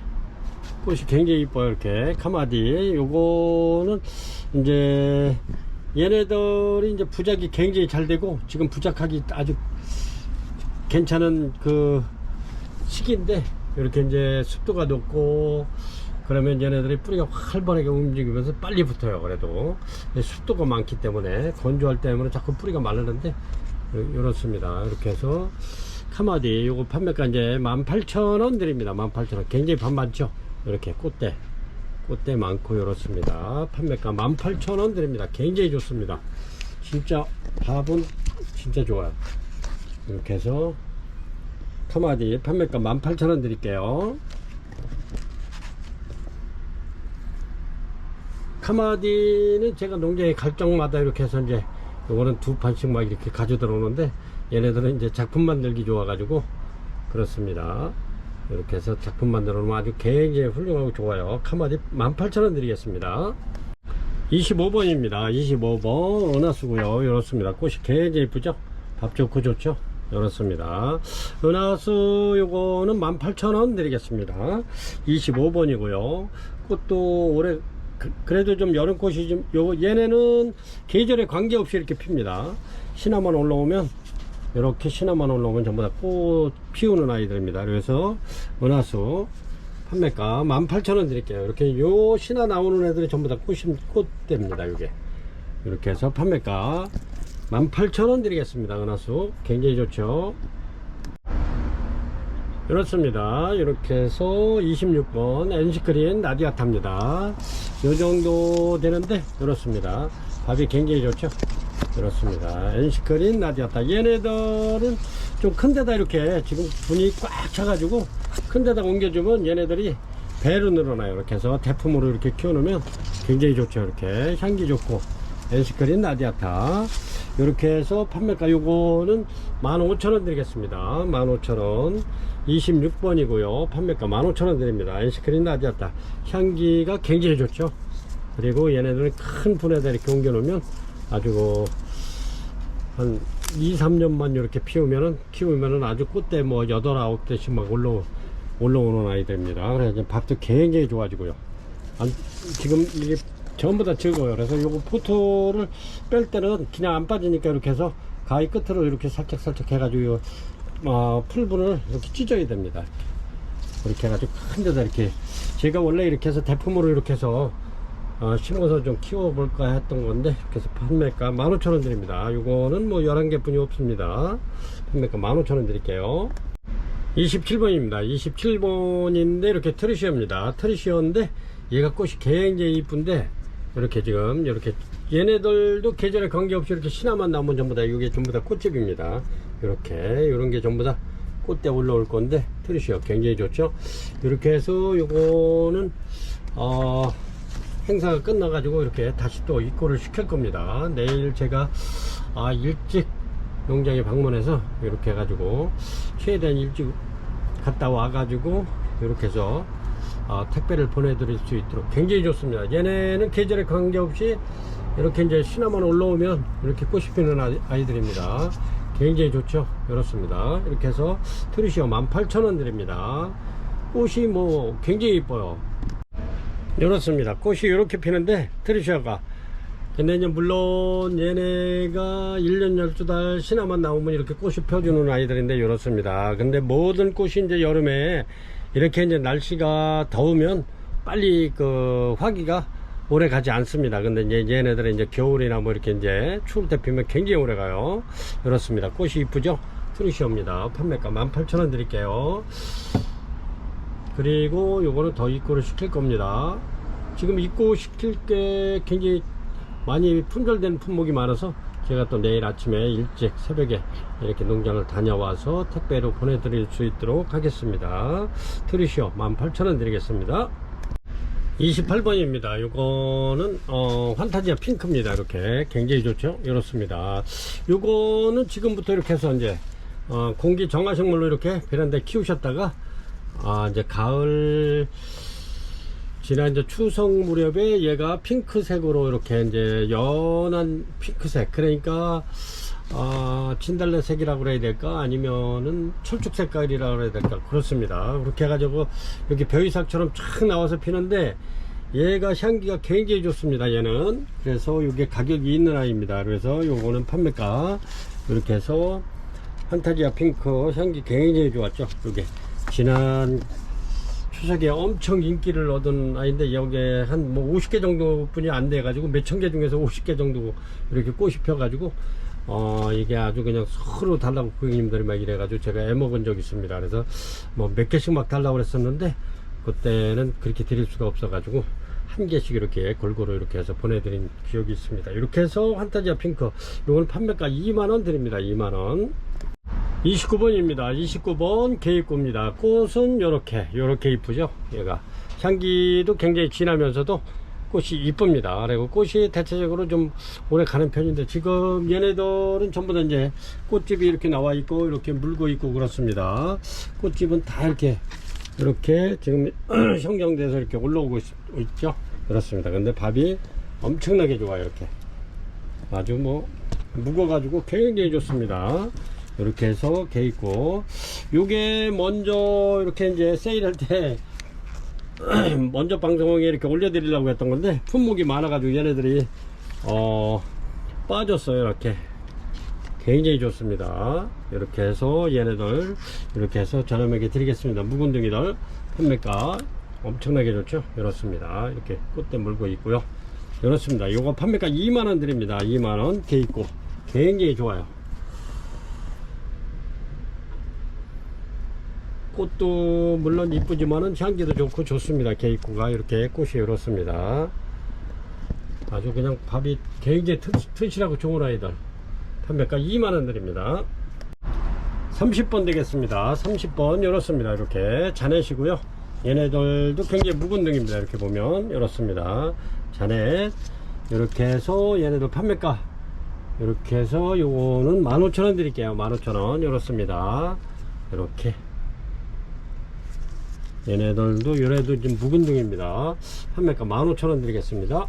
[SPEAKER 1] 꽃이 굉장히 이뻐요. 이렇게 카마디 요거는 이제 얘네들이 이제 부작이 굉장히 잘 되고 지금 부작하기 아주 괜찮은 그 시기인데 이렇게 이제 습도가 높고 그러면 얘네들이 뿌리가 활발하게 움직이면서 빨리 붙어요. 그래도 습도가 많기 때문에 건조할 때문에 자꾸 뿌리가 마르는데 이렇습니다. 이렇게 해서 카마디 요거 판매가 이제 18,000원 드립니다. 18,000원 굉장히 반반죠. 이렇게 꽃대 꽃대 많고 이렇습니다. 판매가 18,000원 드립니다. 굉장히 좋습니다. 진짜 밥은 진짜 좋아요. 이렇게 해서 카마디 판매가 18,000원 드릴게요. 카마디는 제가 농장에 갈 적마다 이렇게 해서 이제 요거는 두 판씩 막 이렇게 가져 들어오는데, 얘네들은 이제 작품 만들기 좋아가지고 그렇습니다. 이렇게 해서 작품 만들어 놓으면 아주 굉장히 훌륭하고 좋아요. 카마디 18,000원 드리겠습니다. 25번입니다 25번 은하수고요. 이렇습니다. 꽃이 굉장히 이쁘죠. 밥 좋고 좋죠. 이렇습니다. 은하수 요거는 18,000원 드리겠습니다. 25번이고요 꽃도 올해 그래도 좀 여름꽃이 좀 얘네는 계절에 관계없이 이렇게 핍니다. 신화만 올라오면, 이렇게 신화만 올라오면 전부 다 꽃 피우는 아이들입니다. 그래서 은하수 판매가 18,000원 드릴게요. 이렇게 요 신화 나오는 애들이 전부 다 꽃대입니다. 요게 이렇게 해서 판매가 18,000원 드리겠습니다. 은하수 굉장히 좋죠. 이렇습니다. 이렇게 해서 26번 NC그린 라디아타입니다. 요 정도 되는데 이렇습니다. 밥이 굉장히 좋죠. 이렇습니다. NC그린 라디아타. 얘네들은 좀 큰 데다 이렇게 지금 분이 꽉 차가지고 큰 데다 옮겨주면 얘네들이 배로 늘어나요. 이렇게 해서 대품으로 이렇게 키워놓으면 굉장히 좋죠. 이렇게 향기 좋고 NC그린 라디아타. 이렇게 해서 판매가 요거는 15,000원 드리겠습니다. 15,000원. 26번이고요 판매가 15,000원 드립니다. NC그린 라디아타. 향기가 굉장히 좋죠. 그리고 얘네들은 큰 분에다 이렇게 옮겨 놓으면 아주 한 2, 3년만 이렇게 키우면은 아주 꽃대 뭐 8, 9대씩 막 올라오는 아이들입니다. 그래서 밥도 굉장히 좋아지고요. 지금 이게 전부 다 적어요. 그래서 요거 포토를 뺄 때는 그냥 안 빠지니까 이렇게 해서 가위 끝으로 이렇게 살짝 해가지고 풀분을 이렇게 찢어야 됩니다. 이렇게 해가지고 큰 데다 이렇게, 제가 원래 이렇게 해서 대품으로 이렇게 해서 심어서 좀 키워볼까 했던 건데, 이렇게 해서 판매가 15,000원 드립니다. 요거는 뭐 11개 뿐이 없습니다. 판매가 15,000원 드릴게요. 27번입니다 27번인데 이렇게 트리시어입니다. 트리시어인데 얘가 꽃이 굉장히 이쁜데, 이렇게 지금 이렇게 얘네들도 계절에 관계없이 이렇게 신화만 나오면 전부 다 이게 전부 다 꽃집입니다. 이렇게 이런 게 전부 다 꽃대 올라올 건데, 트리시어 굉장히 좋죠. 이렇게 해서 요거는 행사가 끝나가지고 이렇게 다시 또 입고를 시킬 겁니다. 내일 제가 일찍 농장에 방문해서 이렇게 해가지고 최대한 일찍 갔다 와가지고 이렇게 해서 택배를 보내드릴 수 있도록 굉장히 좋습니다. 얘네는 계절에 관계없이 이렇게 이제 신화만 올라오면 이렇게 꽃이 피는 아이들입니다. 굉장히 좋죠. 이렇습니다. 이렇게 해서 트리시어 18,000원 드립니다. 꽃이 뭐 굉장히 이뻐요. 이렇습니다. 꽃이 이렇게 피는데 트리시어가, 근데 이제 물론 얘네가 1년 12달 신화만 나오면 이렇게 꽃이 펴주는 아이들인데 이렇습니다. 근데 모든 꽃이 이제 여름에 이렇게 이제 날씨가 더우면 빨리 그 화기가 오래 가지 않습니다. 근데 이제 얘네들은 이제 겨울이나 뭐 이렇게 이제 추울 때 피면 굉장히 오래 가요. 이렇습니다. 꽃이 이쁘죠? 트리시어입니다. 판매가 18,000원 드릴게요. 그리고 요거는 더 입고를 시킬 겁니다. 지금 입고 시킬 게 굉장히 많이 품절된 품목이 많아서 제가 또 내일 아침에 일찍 새벽에 이렇게 농장을 다녀와서 택배로 보내드릴 수 있도록 하겠습니다. 트리시어 18,000원 드리겠습니다. 28번입니다. 요거는 환타지아 핑크입니다. 이렇게 굉장히 좋죠. 이렇습니다. 요거는 지금부터 이렇게 해서 이제 공기 정화식물로 이렇게 베란다에 키우셨다가 이제 가을 지난 이제 추석 무렵에 얘가 핑크색으로 이렇게 이제 연한 핑크색, 그러니까 진달래색이라고 그래야 될까 아니면은 철쭉 색깔이라고 그래야 될까, 그렇습니다. 그렇게 해가지고 이렇게 벼이삭처럼 쫙 나와서 피는데 얘가 향기가 굉장히 좋습니다. 얘는 그래서 이게 가격이 있는 아이입니다. 그래서 요거는 판매가 이렇게 해서 판타지아 핑크 향기 굉장히 좋았죠. 이게 지난 추석에 엄청 인기를 얻은 아이인데 여기에 한 뭐 50개 정도 뿐이 안 돼 가지고 몇천 개 중에서 50개 정도 이렇게 꽃이 펴 가지고 이게 아주 그냥 서로 달라고 고객님들이 막 이래 가지고 제가 애먹은 적이 있습니다. 그래서 뭐 몇 개씩 막 달라고 그랬었는데 그때는 그렇게 드릴 수가 없어 가지고 한 개씩 이렇게 골고루 이렇게 해서 보내드린 기억이 있습니다. 이렇게 해서 환타지아 핑크, 요건 판매가 2만원 드립니다. 2만원. 29번입니다. 29번 개입구입니다. 꽃은 요렇게 이쁘죠. 얘가 향기도 굉장히 진하면서도 꽃이 이쁩니다. 그리고 꽃이 대체적으로 좀 오래 가는 편인데, 지금 얘네들은 전부 다 이제 꽃집이 이렇게 나와 있고 이렇게 물고 있고 그렇습니다. 꽃집은 다 이렇게 지금 형성돼서 이렇게 올라오고 있죠. 그렇습니다. 근데 밥이 엄청나게 좋아요. 이렇게 아주 뭐 묵어가지고 굉장히 좋습니다. 이렇게 해서 개 있고, 요게 먼저 이렇게 이제 세일할 때 먼저 방송에 이렇게 올려드리려고 했던 건데, 품목이 많아가지고 얘네들이 빠졌어요. 이렇게 굉장히 좋습니다. 이렇게 해서 얘네들 이렇게 해서 저렴하게 드리겠습니다. 묵은둥이들 판매가 엄청나게 좋죠. 이렇습니다. 이렇게 꽃대 물고 있고요. 이렇습니다. 요거 판매가 2만원 드립니다. 2만원 개 있고 굉장히 좋아요. 꽃도 물론 이쁘지만은 향기도 좋고 좋습니다. 개입구가 이렇게 꽃이 이렇습니다. 아주 그냥 밥이 굉장히 튼실하고 좋은 아이들 판매가 2만원 드립니다. 30번 되겠습니다. 30번 이렇습니다. 이렇게 자넷이고요. 얘네들도 굉장히 묵은둥입니다. 이렇게 보면 이렇습니다. 자넷 이렇게 해서 얘네들 판매가 이렇게 해서 요거는 15,000원 드릴게요. 15,000원 이렇습니다. 이렇게 얘네들도 요래도 지금 묵은둥입니다. 판매가 15,000원 드리겠습니다.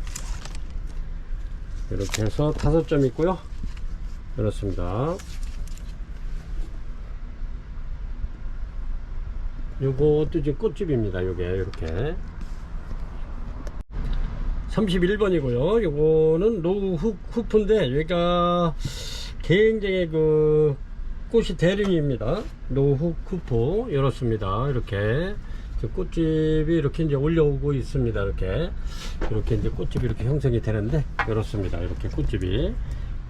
[SPEAKER 1] 이렇게 해서 5점 있고요. 이렇습니다. 요것도 지금 꽃집입니다. 요게 이렇게 31번이고요 요거는 노우 후프인데 여기가 굉장히 그 꽃이 대륜입니다. 노우 후프 이렇습니다. 이렇게 꽃집이 이렇게 이제 올려오고 있습니다. 이렇게 이제 꽃집이 이렇게 형성이 되는데 이렇습니다. 이렇게 꽃집이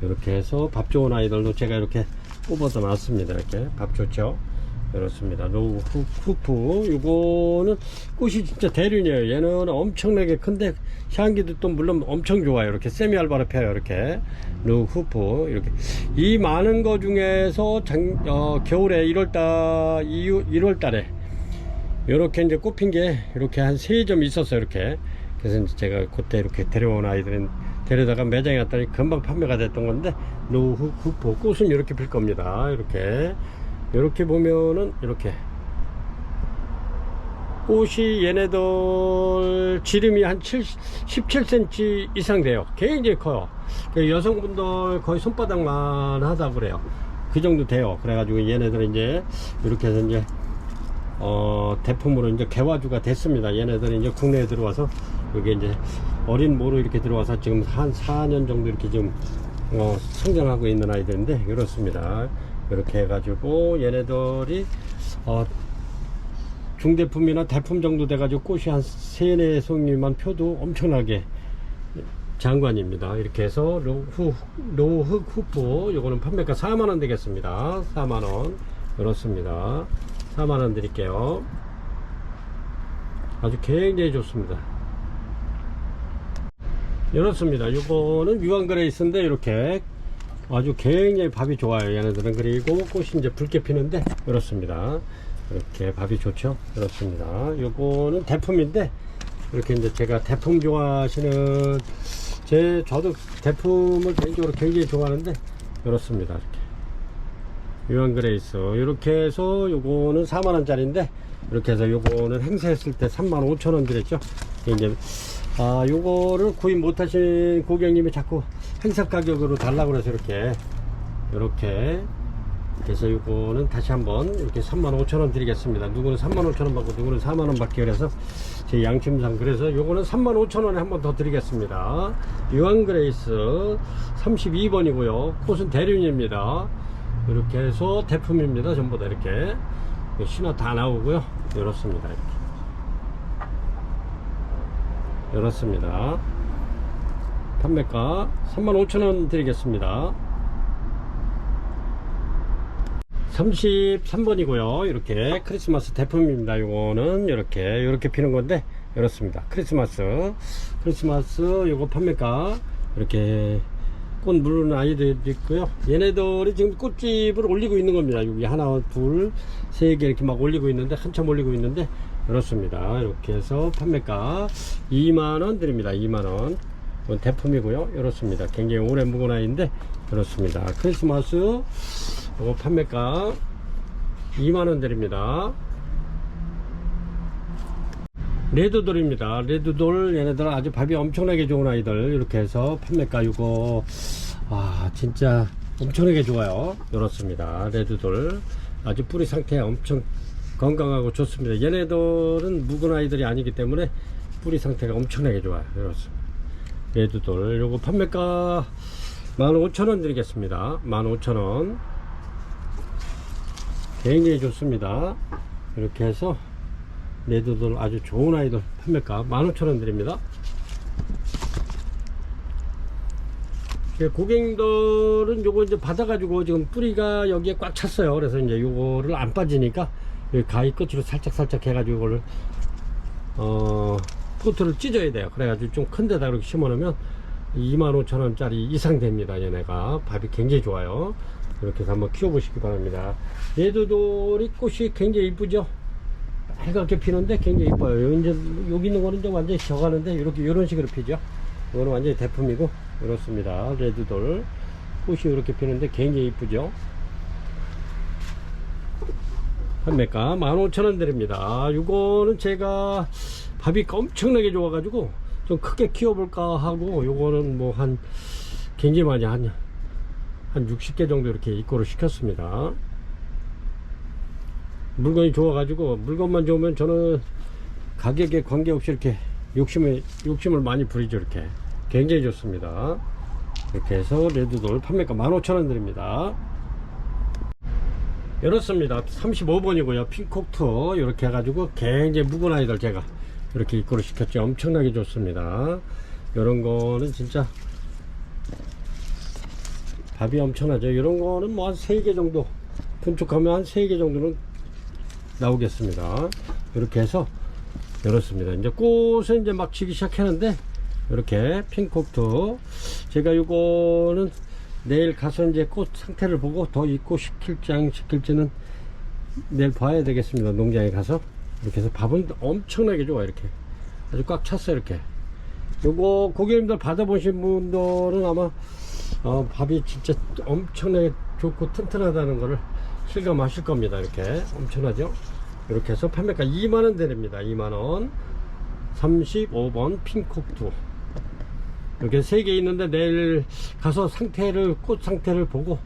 [SPEAKER 1] 이렇게 해서 밥 좋은 아이들도 제가 이렇게 뽑아서 놨습니다. 이렇게 밥 좋죠. 이렇습니다. 노우 후프 이거는 꽃이 진짜 대륜이에요. 얘는 엄청나게 큰데 향기도 또 물론 엄청 좋아요. 이렇게 세미알바로 펴요. 이렇게 노우 후프 이렇게 이 많은 거 중에서 겨울에 1월달에 이렇게 이제 꽃핀 게 이렇게 한 3점 있었어요. 이렇게 그래서 이제 제가 그때 이렇게 데려온 아이들은 데려다가 매장에 갔더니 금방 판매가 됐던 건데, 노우 후프 꽃은 이렇게 필 겁니다. 이렇게 보면은 이렇게 꽃이 얘네들 지름이 한 17cm 이상 돼요. 굉장히 커요. 여성분들 거의 손바닥만 하다 그래요. 그 정도 돼요. 그래가지고 얘네들은 이제 이렇게 해서 이제 대품으로 이제 개화주가 됐습니다. 얘네들은 이제 국내에 들어와서 여기 이제 어린 모로 이렇게 들어와서 지금 한 4년 정도 이렇게 지금 성장하고 있는 아이들인데 이렇습니다. 이렇게 해가지고 얘네들이 중대품이나 대품 정도 돼가지고 꽃이 한 3-4송이만 펴도 엄청나게 장관입니다. 이렇게 해서 로우 후프 요거는 판매가 4만원 되겠습니다. 4만원 이렇습니다. 4만원 드릴게요. 아주 굉장히 좋습니다. 이렇습니다. 요거는 유황그레이스인데 이렇게 아주 굉장히 밥이 좋아요. 얘네들은. 그리고 꽃이 이제 붉게 피는데 이렇습니다. 이렇게 밥이 좋죠. 이렇습니다. 요거는 대품인데 이렇게 이제 제가 대품 좋아하시는 저도 대품을 개인적으로 굉장히 좋아하는데 이렇습니다. 이렇게 유황그레이스 이렇게 해서 요거는 4만원짜리인데 이렇게 해서 요거는 행사했을 때 35,000원 드렸죠. 이제 요거를 구입 못하신 고객님이 자꾸 행사 가격으로 달라고 그래서 이렇게 그래서 요거는 다시 한번 이렇게 35,000원 드리겠습니다. 누구는 35,000원 받고 누구는 4만원 받기 그래서 제 양심상 그래서 요거는 35,000원에 한 번 더 드리겠습니다. 유황그레이스 32번이고요 꽃은 대륜입니다. 이렇게 해서 대품입니다. 전부 다 이렇게 신화 다 나오고요. 이렇습니다. 이렇습니다. 판매가 35,000원 드리겠습니다. 33번이고요. 이렇게 크리스마스 대품입니다. 요거는 이렇게 피는 건데 이렇습니다. 크리스마스 요거 판매가 이렇게 꽃 무르는 아이들도 있고요. 얘네들이 지금 꽃집을 올리고 있는 겁니다. 여기 하나 둘 세 개 이렇게 막 올리고 있는데, 한참 올리고 있는데 이렇습니다. 이렇게 해서 판매가 2만원 드립니다. 2만원. 이건 대품이고요. 이렇습니다. 굉장히 오래 묵은 아이인데 이렇습니다. 크리스마스 요거 판매가 2만원 드립니다. 레드돌입니다. 레드돌, 얘네들 아주 밥이 엄청나게 좋은 아이들. 이렇게 해서 판매가 이거 진짜 엄청나게 좋아요. 이렇습니다. 레드돌 아주 뿌리 상태 엄청 건강하고 좋습니다. 얘네들은 묵은 아이들이 아니기 때문에 뿌리 상태가 엄청나게 좋아요. 이렇습니다. 레드돌 요거 판매가 15,000원 드리겠습니다. 15,000원. 굉장히 좋습니다. 이렇게 해서 레드돌 아주 좋은 아이들 판매가 15,000원 드립니다. 고객님들은 요거 이제 받아가지고 지금 뿌리가 여기에 꽉 찼어요. 그래서 이제 요거를 안 빠지니까 여기 가위 끝으로 살짝 해가지고 이거를 포트를 찢어야 돼요. 그래가지고 좀 큰 데다 이렇게 심어 놓으면 25,000원짜리 이상 됩니다. 얘네가 밥이 굉장히 좋아요. 이렇게 해서 한번 키워보시기 바랍니다. 레드돌이 꽃이 굉장히 이쁘죠. 빨갛게 피는데 굉장히 이뻐요. 이제 여기 있는 거는 이제 완전히 져가는데 이렇게 이런 식으로 피죠. 이거는 완전히 대품이고 이렇습니다. 레드돌 꽃이 이렇게 피는데 굉장히 이쁘죠. 판매가 15,000원 드립니다. 이거는 제가 밥이 엄청나게 좋아가지고 좀 크게 키워볼까 하고, 요거는 뭐 굉장히 많이 한 60개 정도 이렇게 입고를 시켰습니다. 물건이 좋아가지고, 물건만 좋으면 저는 가격에 관계없이 이렇게 욕심을 많이 부리죠. 이렇게 굉장히 좋습니다. 이렇게 해서 레드돌 판매가 15,000원 드립니다. 이렇습니다. 35번이고요 핑콕트 이렇게 해가지고 굉장히 묵은 아이들 제가 이렇게 입고를 시켰죠. 엄청나게 좋습니다. 이런 거는 진짜 밥이 엄청나죠. 이런 거는 뭐 한 3개 정도 분축하면 한 3개 정도는 나오겠습니다. 이렇게 해서 이렇습니다. 이제 꽃은 이제 막 지기 시작하는데, 이렇게 핑콕트 제가 이거는 내일 가서 이제 꽃 상태를 보고 더 입고 시킬지는 내일 봐야 되겠습니다. 농장에 가서. 이렇게 해서 밥은 엄청나게 좋아. 이렇게 아주 꽉 찼어요. 이렇게 요거 고객님들 받아보신 분들은 아마 밥이 진짜 엄청나게 좋고 튼튼하다는 거를 실감하실 겁니다. 이렇게 엄청나죠. 이렇게 해서 판매가 2만원 드립니다. 2만원. 35번 핑콕트 이렇게 3개 있는데 내일 가서 꽃 상태를 보고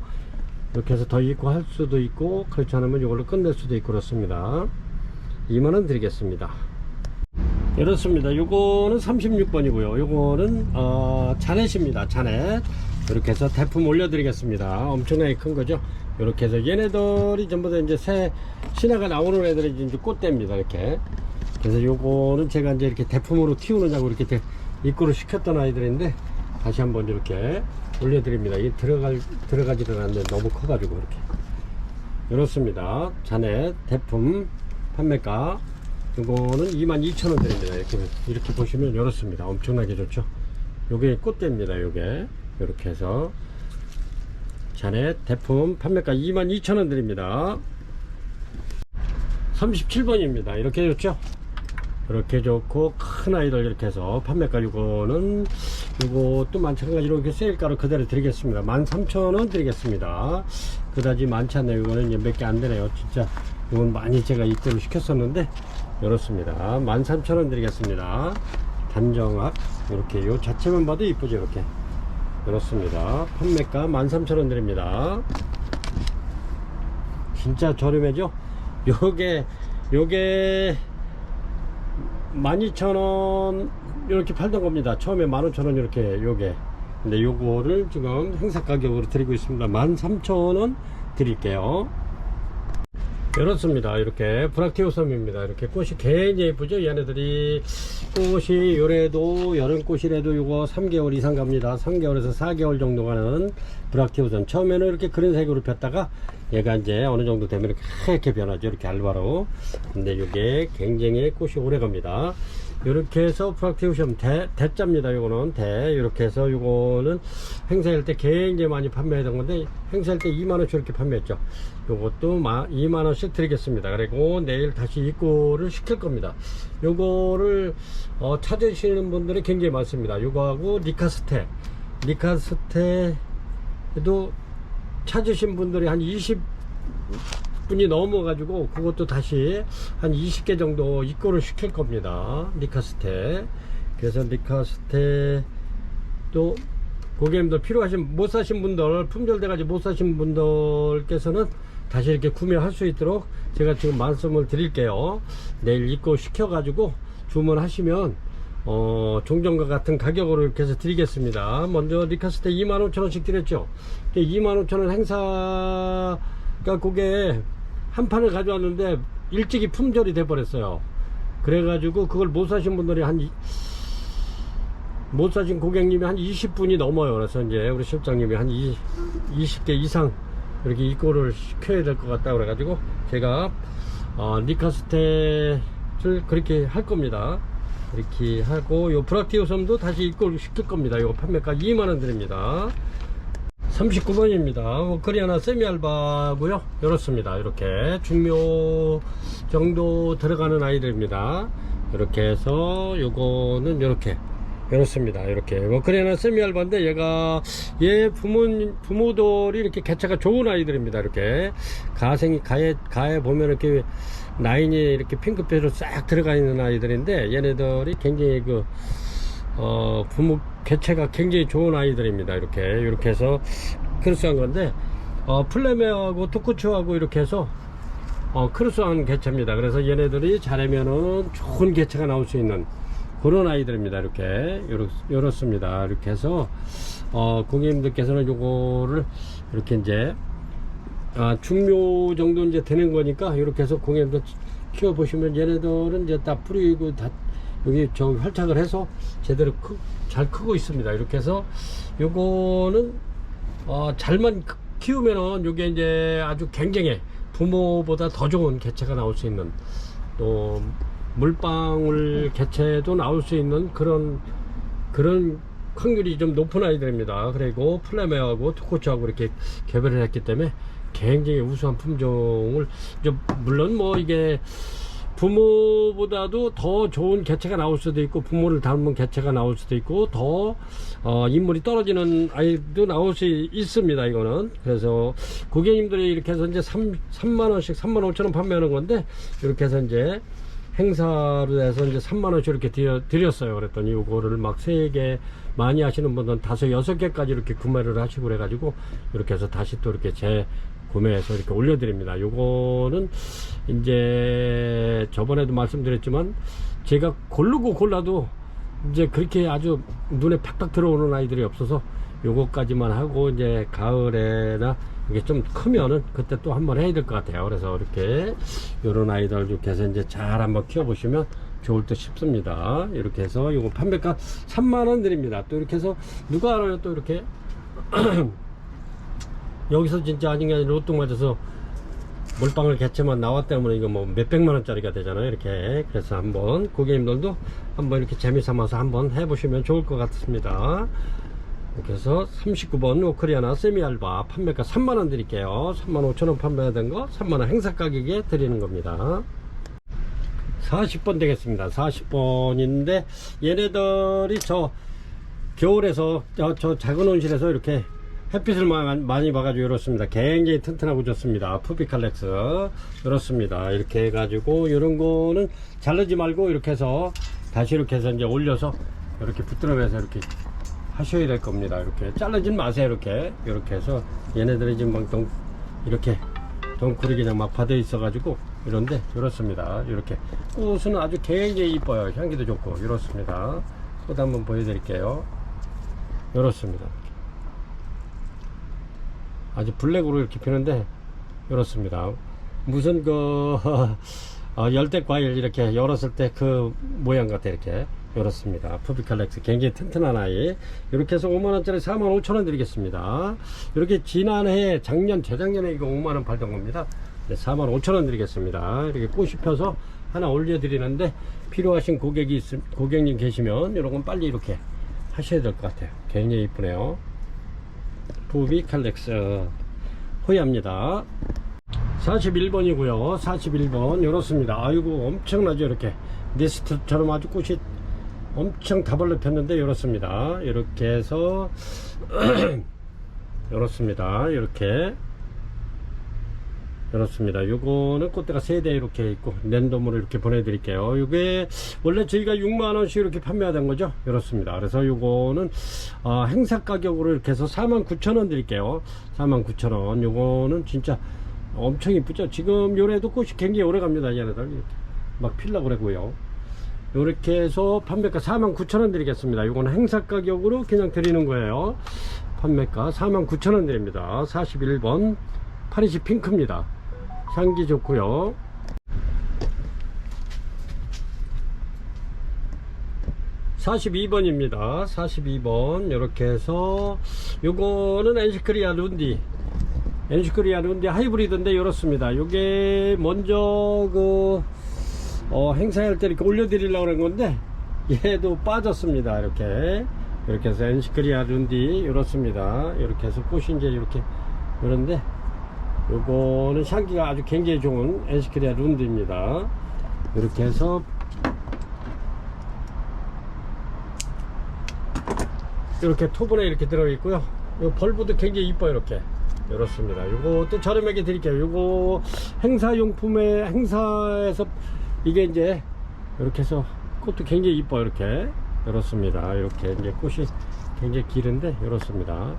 [SPEAKER 1] 이렇게 해서 더 입고 할 수도 있고, 그렇지 않으면 이걸로 끝낼 수도 있고 그렇습니다. 2만원 드리겠습니다. 이렇습니다. 요거는 36번이고요 요거는 자넷입니다. 자넷. 이렇게 해서 대품 올려드리겠습니다. 엄청나게 큰 거죠. 이렇게 해서 얘네들이 전부 다 이제 새 신화가 나오는 애들이 이제 꽃대입니다. 이렇게. 그래서 요거는 제가 이제 이렇게 대품으로 키우느냐고 이렇게 입고를 시켰던 아이들인데, 다시 한번 이렇게 올려드립니다. 이게 들어가지를 않는데 너무 커가지고 이렇게. 이렇습니다. 자넷 대품 판매가 요거는 22,000원 드립니다. 이렇게 보시면 이렇습니다. 엄청나게 좋죠. 요게 꽃대입니다. 요게 이렇게 해서 자넷 대품 판매가 22,000원 드립니다. 37번입니다. 이렇게 좋죠. 이렇게 좋고 큰 아이들 이렇게 해서 판매가 요것도 마찬가지로 이렇게 세일가로 그대로 드리겠습니다. 13,000원 드리겠습니다. 그다지 많지 않네요. 이거는 몇 개 안 되네요. 진짜 이건 많이 제가 입대로 시켰었는데 이렇습니다. 13,000원 드리겠습니다. 단정합 이렇게 요 자체만 봐도 이쁘죠. 이렇게 이렇습니다. 판매가 13,000원 드립니다. 진짜 저렴해죠. 요게 12,000원 이렇게 팔던 겁니다. 처음에 15,000원 이렇게 요게. 근데 요거를 지금 행사 가격으로 드리고 있습니다. 13,000원 드릴게요. 이렇습니다. 이렇게 브락티오섬입니다. 이렇게 꽃이 굉장히 예쁘죠. 얘네들이 꽃이 요래도 여름꽃이라도 요거 3개월 이상 갑니다. 3개월에서 4개월 정도 가는 브락티오섬. 처음에는 이렇게 그린 색으로 폈다가 얘가 이제 어느 정도 되면 이렇게 하얗게 변하죠. 이렇게 알바로. 근데 요게 굉장히 꽃이 오래 갑니다. 이렇게 해서 프락티오시엄 대자입니다. 요거는 대. 이렇게 해서 요거는 행사할 때 굉장히 많이 판매하던 건데, 행사할 때 2만원씩 이렇게 판매했죠. 요것도 2만원씩 드리겠습니다. 그리고 내일 다시 입고를 시킬 겁니다. 요거를 찾으시는 분들이 굉장히 많습니다. 요거하고 니카스테도 찾으신 분들이 한 20분이 넘어가지고, 그것도 다시 한 20개 정도 입고를 시킬 겁니다. 니카스테. 그래서 니카스테도 고객님들 필요하신, 못 사신 분들, 품절돼가지고 못 사신 분들께서는 다시 이렇게 구매할 수 있도록 제가 지금 말씀을 드릴게요. 내일 입고 시켜가지고 주문하시면 종전과 같은 가격으로 이렇게 해서 드리겠습니다. 먼저 니카스테 25,000원씩 드렸죠. 25,000원 행사가 그게 한 판을 가져왔는데 일찍이 품절이 돼 버렸어요. 그래가지고 그걸 못 사신 분들이 못 사신 고객님이 한 20분이 넘어요. 그래서 이제 우리 실장님이 한 20개 이상 이렇게 입고를 시켜야 될 것 같다 그래가지고 제가 니카스테를 그렇게 할 겁니다. 이렇게 하고, 요 브락티오섬도 다시 입고를 시킬 겁니다. 요 판매가 2만원 드립니다. 39번입니다. 코리아나 세미알바고요. 이렇습니다. 이렇게 중묘 정도 들어가는 아이들입니다. 이렇게 해서 요거는 이렇게 이렇습니다. 이렇게 코리아나 세미알바인데, 얘 부모들이 이렇게 개체가 좋은 아이들입니다. 이렇게 가에 보면 이렇게 라인이 이렇게 핑크빛으로 싹 들어가 있는 아이들인데, 얘네들이 굉장히 부모 개체가 굉장히 좋은 아이들입니다. 이렇게 해서 크루스한 건데, 플레메하고 토쿠츠하고 이렇게 해서 크루스한 개체입니다. 그래서 얘네들이 자라면은 좋은 개체가 나올 수 있는 그런 아이들입니다. 이렇습니다. 이렇게 해서 고객님들께서는 요거를 이렇게 이제 중묘 정도 이제 되는 거니까, 이렇게 해서 고객님들 키워 보시면 얘네들은 이제 다 뿌리고 다 여기 활착을 해서 제대로 잘 크고 있습니다. 이렇게 해서 요거는 잘만 키우면은 요게 이제 아주 굉장히 부모보다 더 좋은 개체가 나올 수 있는, 또 물방울 개체도 나올 수 있는 그런 확률이 좀 높은 아이들입니다. 그리고 플레메하고 토코츠하고 이렇게 개별을 했기 때문에 굉장히 우수한 품종을, 물론 뭐 이게 부모보다도 더 좋은 개체가 나올 수도 있고, 부모를 닮은 개체가 나올 수도 있고, 더 인물이 떨어지는 아이도 나올 수 있습니다. 이거는. 그래서 고객님들이 이렇게 해서 이제 3만원씩 35,000원 판매하는 건데, 이렇게 해서 이제 행사로 해서 이제 3만원씩 이렇게 드렸어요. 그랬더니 요거를 막 3개 많이 하시는 분들은 5, 6개까지 이렇게 구매를 하시고 그래가지고, 이렇게 해서 다시 또 이렇게 구매해서 이렇게 올려드립니다. 요거는 이제 저번에도 말씀드렸지만, 제가 고르고 골라도 이제 그렇게 아주 눈에 팍팍 들어오는 아이들이 없어서 요거까지만 하고, 이제 가을에나 이게 좀 크면은 그때 또 한번 해야 될 것 같아요. 그래서 이렇게 요런 아이들 이렇게 해서 이제 잘 한번 키워보시면 좋을 듯 싶습니다. 이렇게 해서 요거 판매가 3만원 드립니다. 또 이렇게 해서 누가 알아요? 또 이렇게 여기서 진짜 아닌 게 아니라 로또 맞아서 물방울 개체만 나왔다면 이거 뭐 몇백만원짜리가 되잖아요. 이렇게. 그래서 한번 고객님들도 한번 이렇게 재미삼아서 한번 해보시면 좋을 것 같습니다. 그래서 39번 오크리아나 세미알바 판매가 3만원 드릴게요. 35,000원 판매된 거 3만원 행사 가격에 드리는 겁니다. 40번 되겠습니다. 40번인데 얘네들이 저 겨울에서 저 작은 온실에서 이렇게 햇빛을 많이 봐가지고 이렇습니다. 굉장히 튼튼하고 좋습니다. 푸비칼렉스 이렇습니다. 이렇게 해가지고 이런 거는 자르지 말고 이렇게 해서 다시 이렇게 해서 이제 올려서 이렇게 붙들어내서 이렇게 하셔야 될 겁니다. 이렇게 자르진 마세요. 이렇게 해서 얘네들이 지금 막 이렇게 덩쿨이 그냥 막 받아 있어 가지고 이런데 이렇습니다. 이렇게 꽃은 아주 굉장히 이뻐요. 향기도 좋고 이렇습니다. 꽃 한번 보여드릴게요. 이렇습니다. 아주 블랙으로 이렇게 피는데 이렇습니다. 무슨 열대 과일 이렇게 열었을 때 그 모양 같아. 이렇게 이렇습니다. 푸비칼렉스 굉장히 튼튼한 아이. 이렇게 해서 5만원짜리 45,000원 드리겠습니다. 이렇게 지난해 재작년에 이거 5만원 팔던 겁니다. 네, 45,000원 드리겠습니다. 이렇게 꽃이 펴서 하나 올려드리는데, 필요하신 고객님 계시면 이런 건 빨리 이렇게 하셔야 될 것 같아요. 굉장히 이쁘네요. 부비 칼렉스 호야입니다. 41번이고요 41번 이렇습니다. 아이고 엄청나죠. 이렇게 네스트처럼 아주 꽃이 엄청 다발로 폈는데 이렇습니다. 이렇게 해서 이렇습니다. 이렇습니다. 요거는 꽃대가 3대 이렇게 있고 랜덤으로 이렇게 보내드릴게요. 이게 원래 저희가 6만원씩 이렇게 판매하던 거죠. 이렇습니다. 그래서 요거는 행사 가격으로 이렇게 해서 49,000원 드릴게요. 49,000원. 요거는 진짜 엄청 이쁘죠. 지금 요래도 꽃이 굉장히 오래 갑니다. 얘네들 이렇게 막 필라고 그러고요. 요렇게 해서 판매가 49,000원 드리겠습니다. 요거는 행사 가격으로 그냥 드리는 거예요. 판매가 49,000원 드립니다. 41번 파리시 핑크입니다. 향기 좋고요. 42번입니다 42번 이렇게 해서 요거는 엔시크리아 룬디 하이브리드인데 이렇습니다. 요게 먼저 행사할 때 이렇게 올려드리려고 그런 건데 얘도 빠졌습니다. 이렇게 해서 엔시크리아 룬디 이렇습니다. 이렇게 해서 꽃이 이제 이렇게 그런데 요거는 향기가 아주 굉장히 좋은 엔시크리아 룬디입니다. 이렇게 해서 이렇게 토분에 이렇게 들어있고요. 요 벌브도 굉장히 이뻐요. 이렇습니다. 요것도 저렴하게 드릴게요. 요거 행사용품에 행사에서 이게 이제 이렇게 해서 꽃도 굉장히 이뻐요. 이렇습니다. 이렇게 이제 꽃이 굉장히 길은데 이렇습니다.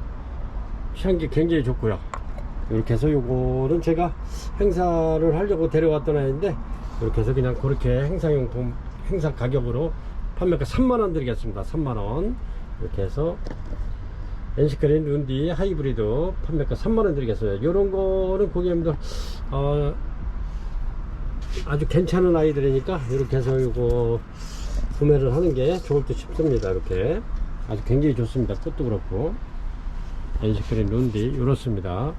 [SPEAKER 1] 향기 굉장히 좋고요. 이렇게 해서 요거는 제가 행사를 하려고 데려왔던 아이인데 이렇게 해서 그냥 그렇게 행사용품 행사 가격으로 판매가 3만원 드리겠습니다. 3만원. 이렇게 해서 엔시크리아 룬디 하이브리드 판매가 3만원 드리겠습니다. 요런 거는 고객님들 아주 괜찮은 아이들이니까 이렇게 해서 요거 구매를 하는 게 좋을 듯 싶습니다. 이렇게 아주 굉장히 좋습니다. 꽃도 그렇고 엔시크리아 룬디 이렇습니다.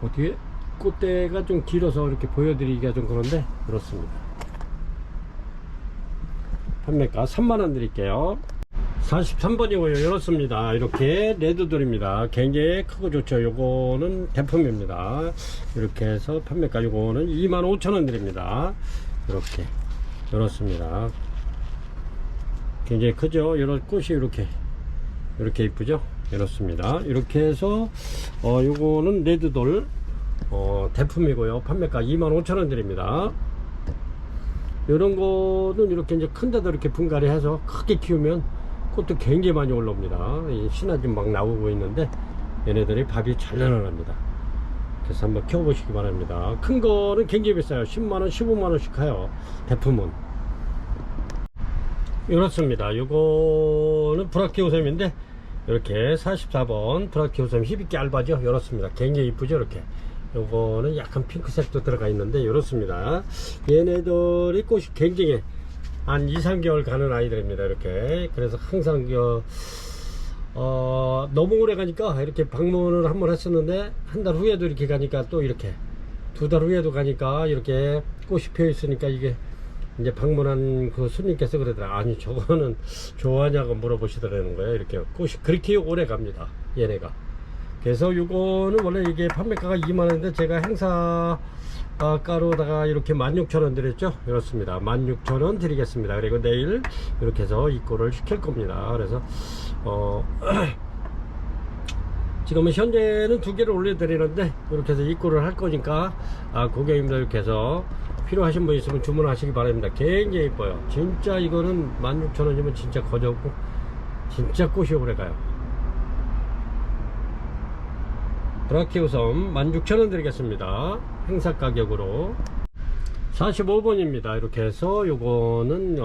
[SPEAKER 1] 어떻게 꽃대가 좀 길어서 이렇게 보여드리기가 좀 그런데 그렇습니다. 판매가 3만원 드릴게요. 43번이고요 이렇습니다. 이렇게 레드돌입니다. 굉장히 크고 좋죠. 요거는 대품입니다. 이렇게 해서 판매가 요거는 25,000원 드립니다. 이렇습니다. 굉장히 크죠. 이런 꽃이 이렇게 이쁘죠. 이렇습니다. 이렇게 해서 요거는 레드돌 대품이고요. 판매가 25,000원 드립니다. 이런 거는 이렇게 이제 큰 데도 이렇게 분갈이 해서 크게 키우면 꽃도 굉장히 많이 올라옵니다. 신화지 막 나오고 있는데 얘네들이 밥이 잘 나갑니다. 그래서 한번 키워보시기 바랍니다. 큰 거는 굉장히 비싸요. 10만원 15만원씩 가요. 대품은 이렇습니다. 요거는 브라키오셈인데 이렇게 44번 브라키오셈 히비키 알바죠. 이렇습니다. 굉장히 이쁘죠. 이렇게 요거는 약간 핑크색도 들어가 있는데 이렇습니다. 얘네들이 꽃이 굉장히 한 2~3개월 가는 아이들입니다. 이렇게 그래서 항상 너무 오래 가니까 이렇게 방문을 한번 했었는데 한 달 후에도 이렇게 가니까 또 이렇게 2달 후에도 가니까 이렇게 꽃이 피어 있으니까 이게 이제 방문한 그 손님께서 그러더라. 아니 저거는 좋아하냐고 물어보시더라는 거예요. 이렇게 꽃이 그렇게 오래 갑니다. 얘네가. 그래서 요거는 원래 이게 판매가가 2만원인데 제가 행사 가로다가 이렇게 16,000원 드렸죠. 이렇습니다. 16,000원 드리겠습니다. 그리고 내일 이렇게 해서 입고를 시킬 겁니다. 그래서 지금은 현재는 2개를 올려드리는데 이렇게 해서 입고를 할 거니까 고객님들 이렇게 해서 필요하신 분 있으면 주문하시기 바랍니다. 굉장히 이뻐요. 진짜 이거는 16,000원이면 진짜 거저고 진짜 꽃이 오래가요. 브라키오섬 16,000원 드리겠습니다. 행사 가격으로. 45번입니다. 이렇게 해서 요거는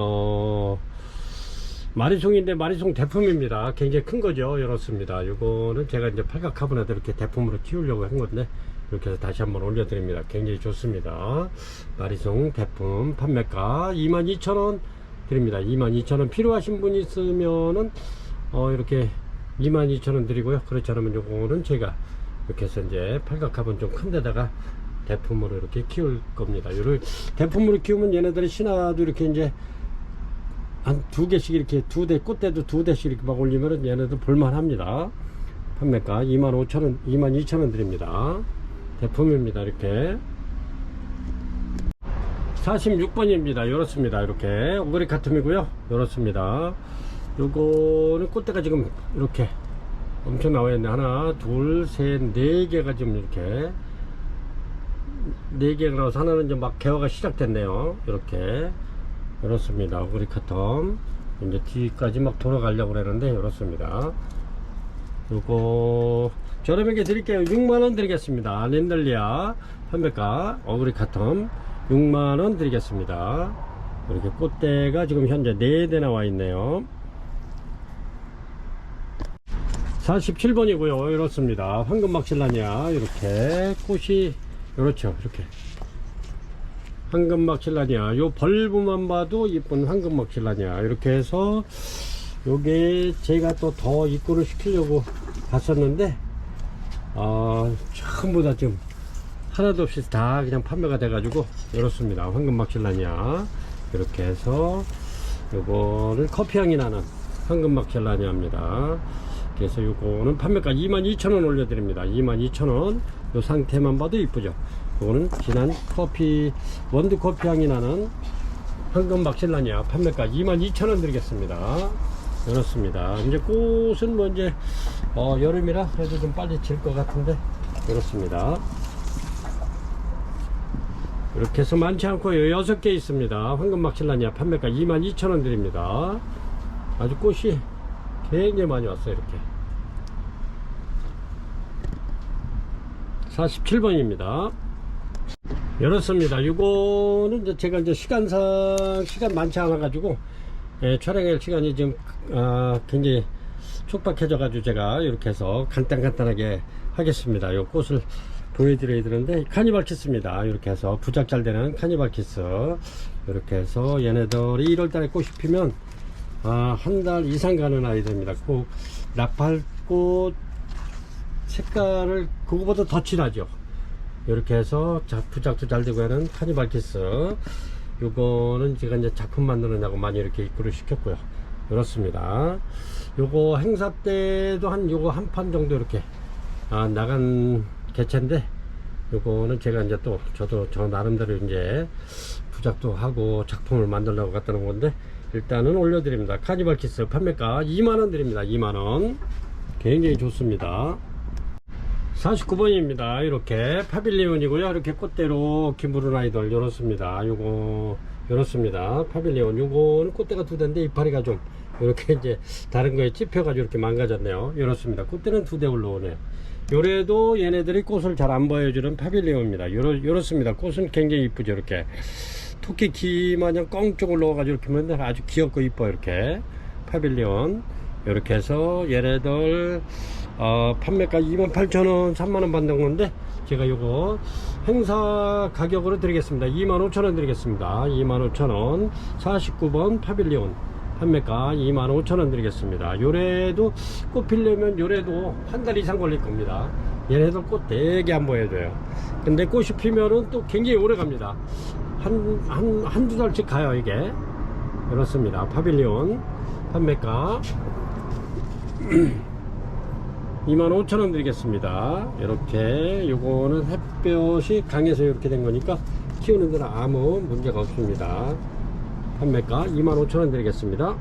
[SPEAKER 1] 마리송인데 마리송 대품입니다. 굉장히 큰 거죠. 이렇습니다. 요거는 제가 이제 팔각화분에도 이렇게 대품으로 키우려고 한 건데 이렇게 해서 다시 한번 올려드립니다. 굉장히 좋습니다. 마리송 대품 판매가 22,000원 드립니다. 22,000원 필요하신 분 있으면은 이렇게 22,000원 드리고요. 그렇지 않으면 요거는 제가 이렇게 해서 이제 팔각화분 좀 큰 데다가 대품으로 이렇게 키울 겁니다. 이를 대품으로 키우면 얘네들이 신화도 이렇게 이제 한 2개씩 이렇게 2대, 꽃대도 2대씩 이렇게 막 올리면은 얘네들 볼만합니다. 판매가 25,000원, 22,000원 드립니다. 대품입니다. 이렇게 46번입니다. 이렇습니다. 이렇게 오그리 카툼이고요. 이렇습니다. 요거는 꽃대가 지금 이렇게 엄청 나와 있네. 하나, 둘, 셋, 4개가 지금 이렇게 4개가 나와서 하나는 이제 막 개화가 시작됐네요. 이렇게 이렇습니다. 오그리 카툼 이제 뒤까지 막 돌아가려고 그러는데 이렇습니다. 요거 저렴하게 드릴게요. 6만원 드리겠습니다. 렌들리아 판매가 오그리 카툼 6만원 드리겠습니다. 이렇게 꽃대가 지금 현재 4대 나와 있네요. 47번이고요. 이렇습니다. 황금막실라니아 이렇게 꽃이 이렇죠. 이렇게 황금막실라니아 요 벌브만 봐도 이쁜 황금막실라니아 이렇게 해서 요게 제가 또 더 입고를 시키려고 봤었는데 전부 다 지금 하나도 없이 다 그냥 판매가 돼 가지고 이렇습니다. 황금막실라니아 이렇게 해서 요거를 커피향이 나는 황금막실라니아입니다. 그래서 요거는 판매가 22,000원 올려드립니다. 22,000원. 요 상태만 봐도 이쁘죠. 요거는 진한 커피 원두 커피 향이 나는 황금막실라니아 판매가 22,000원 드리겠습니다. 이렇습니다. 이제 꽃은 뭐 이제 여름이라 그래도 좀 빨리 질 것 같은데 이렇습니다. 이렇게 해서 많지 않고요. 6개 있습니다. 황금막실라니아 판매가 22,000원 드립니다. 아주 꽃이 굉장히 많이 왔어요. 이렇게 47번입니다. 이렇습니다. 이거는 이제 제가 이제 시간상 시간 많지 않아 가지고 촬영할 시간이 지금 굉장히 촉박해져 가지고 제가 이렇게 해서 간단하게 하겠습니다. 이 꽃을 보여드려야 되는데 카니발 키스입니다. 이렇게 해서 부작 잘 되는 카니발 키스 이렇게 해서 얘네들이 1월달에 꽃이 피면 한 달 이상 가는 아이들입니다. 꼭 나팔꽃 색깔을 그거보다 더 진하죠. 이렇게 해서 부작도 잘 되고 하는 카니발 키스 요거는 제가 이제 작품 만드느냐고 많이 이렇게 입고를 시켰고요. 이렇습니다. 요거 행사 때도 요거 한 판 정도 이렇게 나간 개체인데 요거는 제가 이제 또 저도 저 나름대로 이제 부작도 하고 작품을 만들려고 갖다 놓은 건데 일단은 올려드립니다. 카니발 키스 판매가 2만원 드립니다. 2만원 굉장히 좋습니다. 49번입니다. 이렇게 파빌리온이고요. 이렇게 꽃대로 기부른 아이들 이렇습니다. 요거 이렇습니다. 파빌리온 요거는 꽃대가 2대인데 이파리가 좀 이렇게 이제 다른 거에 찝혀가지고 이렇게 망가졌네요. 이렇습니다. 꽃대는 2대 올라오네요. 요래도 얘네들이 꽃을 잘 안 보여주는 파빌리온입니다. 이렇습니다. 꽃은 굉장히 이쁘죠. 이렇게 토끼 귀 마냥 껑쩍 올라와가지고 이렇게 보면 아주 귀엽고 이뻐. 이렇게 파빌리온 이렇게 해서 얘네들 판매가 28,000원 3만원 받는 건데 제가 요거 행사 가격으로 드리겠습니다. 25,000원 드리겠습니다. 25,000원 49번 파빌리온 판매가 25,000원 드리겠습니다. 요래도 꽃 피려면 요래도 한 달 이상 걸릴 겁니다. 얘네들 꽃 되게 안 보여줘요. 근데 꽃이 피면은 또 굉장히 오래 갑니다. 한두 달씩 가요. 이게 그렇습니다. 파빌리온 판매가 25,000원 드리겠습니다. 이렇게 요거는 햇볕이 강해서 이렇게 된 거니까 키우는 데는 아무 문제가 없습니다. 판매가 25,000원 드리겠습니다.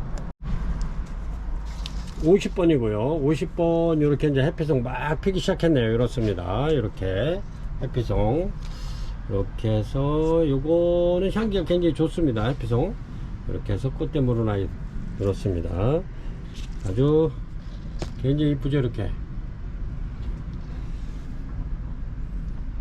[SPEAKER 1] 50번이고요 50번 이렇게 이제 햇빛송 막 피기 시작했네요. 이렇습니다. 이렇게 햇빛송 이렇게 해서 요거는 향기가 굉장히 좋습니다. 햇빛송 이렇게 해서 꽃대 무른 아이 이렇습니다. 아주 굉장히 이쁘죠. 이렇게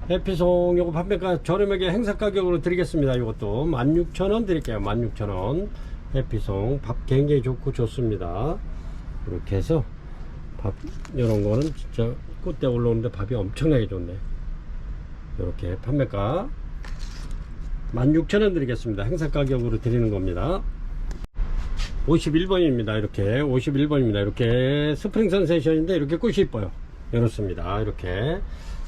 [SPEAKER 1] 해피송 요거 판매가 저렴하게 행사 가격으로 드리겠습니다. 요것도 16,000원 드릴게요. 16,000원 해피송 밥 굉장히 좋고 좋습니다. 이렇게 해서 밥 이런 거는 진짜 꽃대 올라오는데 밥이 엄청나게 좋네. 이렇게 판매가 16,000원 드리겠습니다. 행사 가격으로 드리는 겁니다. 51번입니다. 이렇게 51번입니다. 이렇게 스프링 선세션인데 이렇게 꽃이 이뻐요. 이렇습니다. 이렇게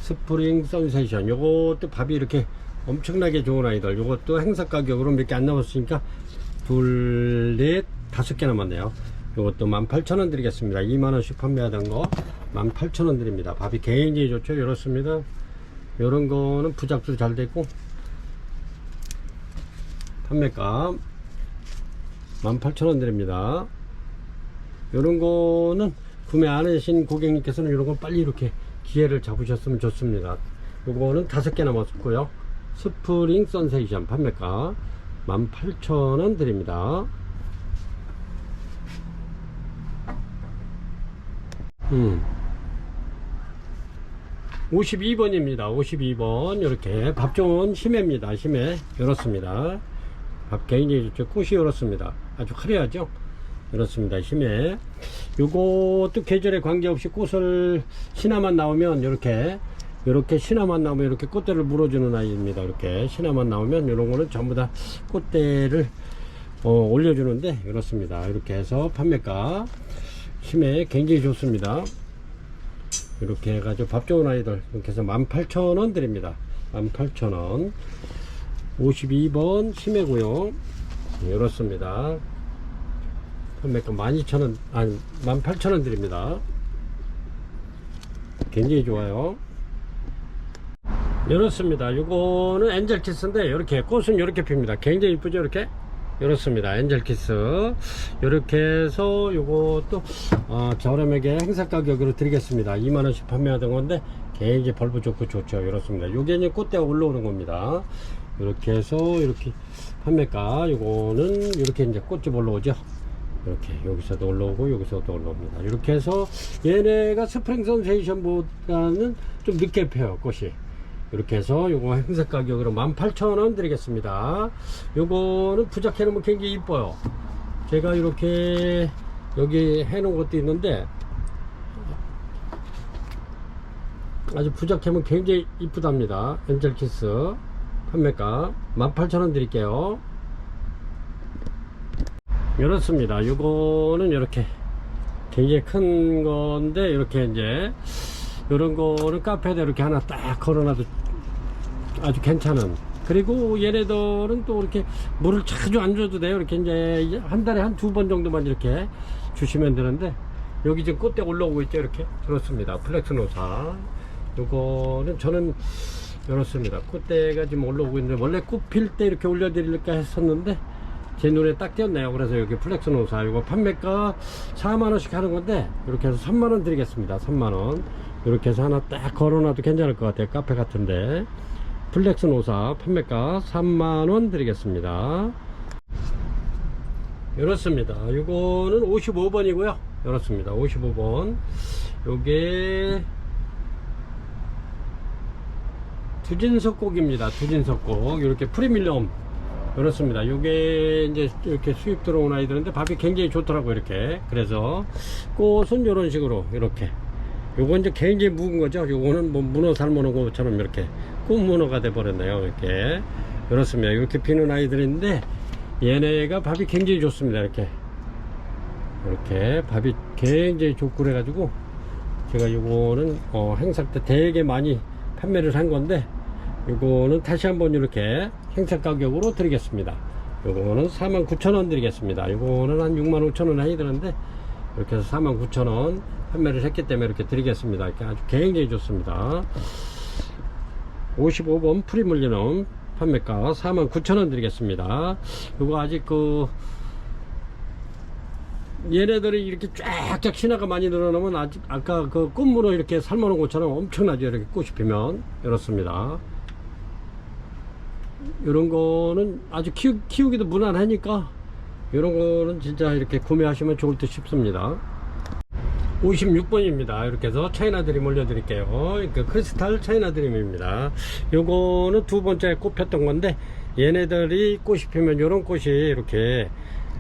[SPEAKER 1] 스프링 선세이션. 요것도 밥이 이렇게 엄청나게 좋은 아이들. 요것도 행사 가격으로 몇 개 안 남았으니까 둘, 넷, 5개 남았네요. 요것도 18,000원 드리겠습니다. 2만원씩 판매하던 거 18,000원 드립니다. 밥이 굉장히 좋죠. 이렇습니다. 요런 거는 부작도 잘 되고, 판매가 18,000원 드립니다. 요런 거는 구매 안 하신 고객님께서는 요런 거 빨리 이렇게 기회를 잡으셨으면 좋습니다. 요거는 5개 남았고요. 스프링 선세이션 판매가 18,000원 드립니다. 52번입니다. 52번. 이렇게 밥 좋은 심해입니다. 심해. 이렇습니다. 밥 굉장히 좋죠. 꽃이 이렇습니다. 아주 화려하죠. 이렇습니다. 심해. 요것도 계절에 관계없이 꽃을 신화만 나오면 이렇게 신화만 나오면 이렇게 꽃대를 물어주는 아이입니다. 이렇게 신화만 나오면 이런 거는 전부 다 꽃대를 올려주는데 이렇습니다. 이렇게 해서 판매가 심해 굉장히 좋습니다. 이렇게 해가지고 밥 좋은 아이들 이렇게 해서 18,000원 드립니다. 18,000원. 52번 심해고요. 이렇습니다. 판매가 12,000원, 아니 18,000원 드립니다. 굉장히 좋아요. 이렇습니다. 이거는 엔젤키스인데 이렇게 꽃은 이렇게 핍니다. 굉장히 이쁘죠. 이렇게 이렇습니다. 엔젤키스. 이렇게 해서 요것도 저렴하게 행사 가격으로 드리겠습니다. 2만원씩 판매하던 건데 굉장히 벌브 좋고 좋죠. 이렇습니다. 요게 이제 꽃대가 올라오는 겁니다. 이렇게 해서 이렇게 판매가 요거는 이렇게 이제 꽃집 올라오죠. 이렇게 여기서도 올라오고 여기서도 올라옵니다. 이렇게 해서 얘네가 스프링 선세이션보다는 좀 늦게 펴요. 꽃이. 이렇게 해서 요거 행사 가격으로 18,000원 드리겠습니다. 요거는 부작 해놓으면 굉장히 이뻐요. 제가 이렇게 여기 해놓은 것도 있는데 아주 부작 해놓으면 굉장히 이쁘답니다. 엔젤키스 판매가 18,000원 드릴게요. 이렇습니다. 요거는 이렇게 굉장히 큰 건데 이렇게 이제 이런 거는 카페에다 이렇게 하나 딱 걸어놔도 아주 괜찮은. 그리고 얘네들은 또 이렇게 물을 자주 안 줘도 돼요. 이렇게 이제 한 달에 한 2번 정도만 이렇게 주시면 되는데 여기 지금 꽃대 올라오고 있죠. 이렇게 그렇습니다. 플렉스노사. 요거는 저는 이렇습니다. 꽃대가 지금 올라오고 있는데 원래 꽃 필 때 이렇게 올려드릴까 했었는데 제 눈에 딱 띄었네요. 그래서 여기 플렉스노사 이거 판매가 4만원씩 하는 건데 이렇게 해서 3만원 드리겠습니다. 3만원. 이렇게 해서 하나 딱 걸어놔도 괜찮을 것 같아요. 카페 같은데. 플렉스노사 판매가 3만원 드리겠습니다. 이렇습니다. 이거는 55번이고요. 이렇습니다. 55번. 요게 두진석곡입니다. 두진석곡. 이렇게 프리밀럼. 그렇습니다. 요게 이제 이렇게 수입 들어온 아이들인데 밥이 굉장히 좋더라고요. 이렇게. 그래서 꽃은 이런 식으로 이렇게. 요건 이제 굉장히 묵은 거죠. 요거는 뭐 문어 삶아놓은 것처럼 이렇게 꽃문어가 돼 버렸네요. 이렇게. 그렇습니다. 이렇게 피는 아이들인데 얘네가 밥이 굉장히 좋습니다. 이렇게 밥이 굉장히 좋고 그래가지고 제가 요거는 행사 때 되게 많이 판매를 한 건데 요거는 다시 한번 이렇게 행사 가격으로 드리겠습니다. 요거는 49,000원 드리겠습니다. 요거는 한 65,000원 하이 드는데 이렇게 해서 49,000원 판매를 했기 때문에 이렇게 드리겠습니다. 이렇게 아주 굉장히 좋습니다. 55번 프리물리넘 판매가 49,000원 드리겠습니다. 요거 아직 얘네들이 이렇게 쫙쫙 신화가 많이 늘어나면 아직 아까 그 꽃무로 이렇게 삶아놓은 것처럼 엄청나죠. 이렇게 꽃이 피면 이렇습니다. 이런 거는 아주 키우기도 무난하니까 이런 거는 진짜 이렇게 구매하시면 좋을 듯 싶습니다. 56번입니다. 이렇게 해서 차이나 드림 올려드릴게요. 그러니까 크리스탈 차이나 드림입니다. 요거는 두 번째 꽃 폈던 건데 얘네들이 꽃이 피면 이런 꽃이 이렇게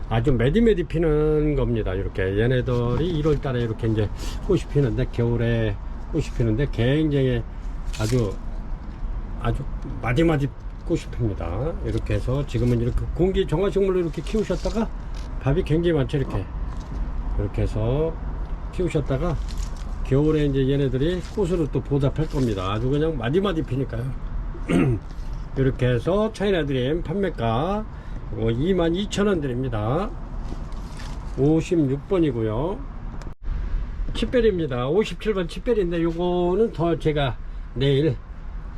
[SPEAKER 1] 아주 매디매디 피는 겁니다. 이렇게 얘네들이 1월달에 이렇게 이제 꽃이 피는데 겨울에 꽃이 피는데 굉장히 아주 마디마디 꽃이 핍니다. 이렇게 해서 지금은 이렇게 공기 정화식물로 이렇게 키우셨다가 밥이 굉장히 많죠. 이렇게 해서 키우셨다가 겨울에 이제 얘네들이 꽃으로 또 보답할 겁니다. 아주 그냥 마디마디 피니까요. 이렇게 해서 차이나드림 판매가 22,000원 드립니다. 56번이고요. 칩벨입니다. 57번 칩벨인데 요거는 더 제가 내일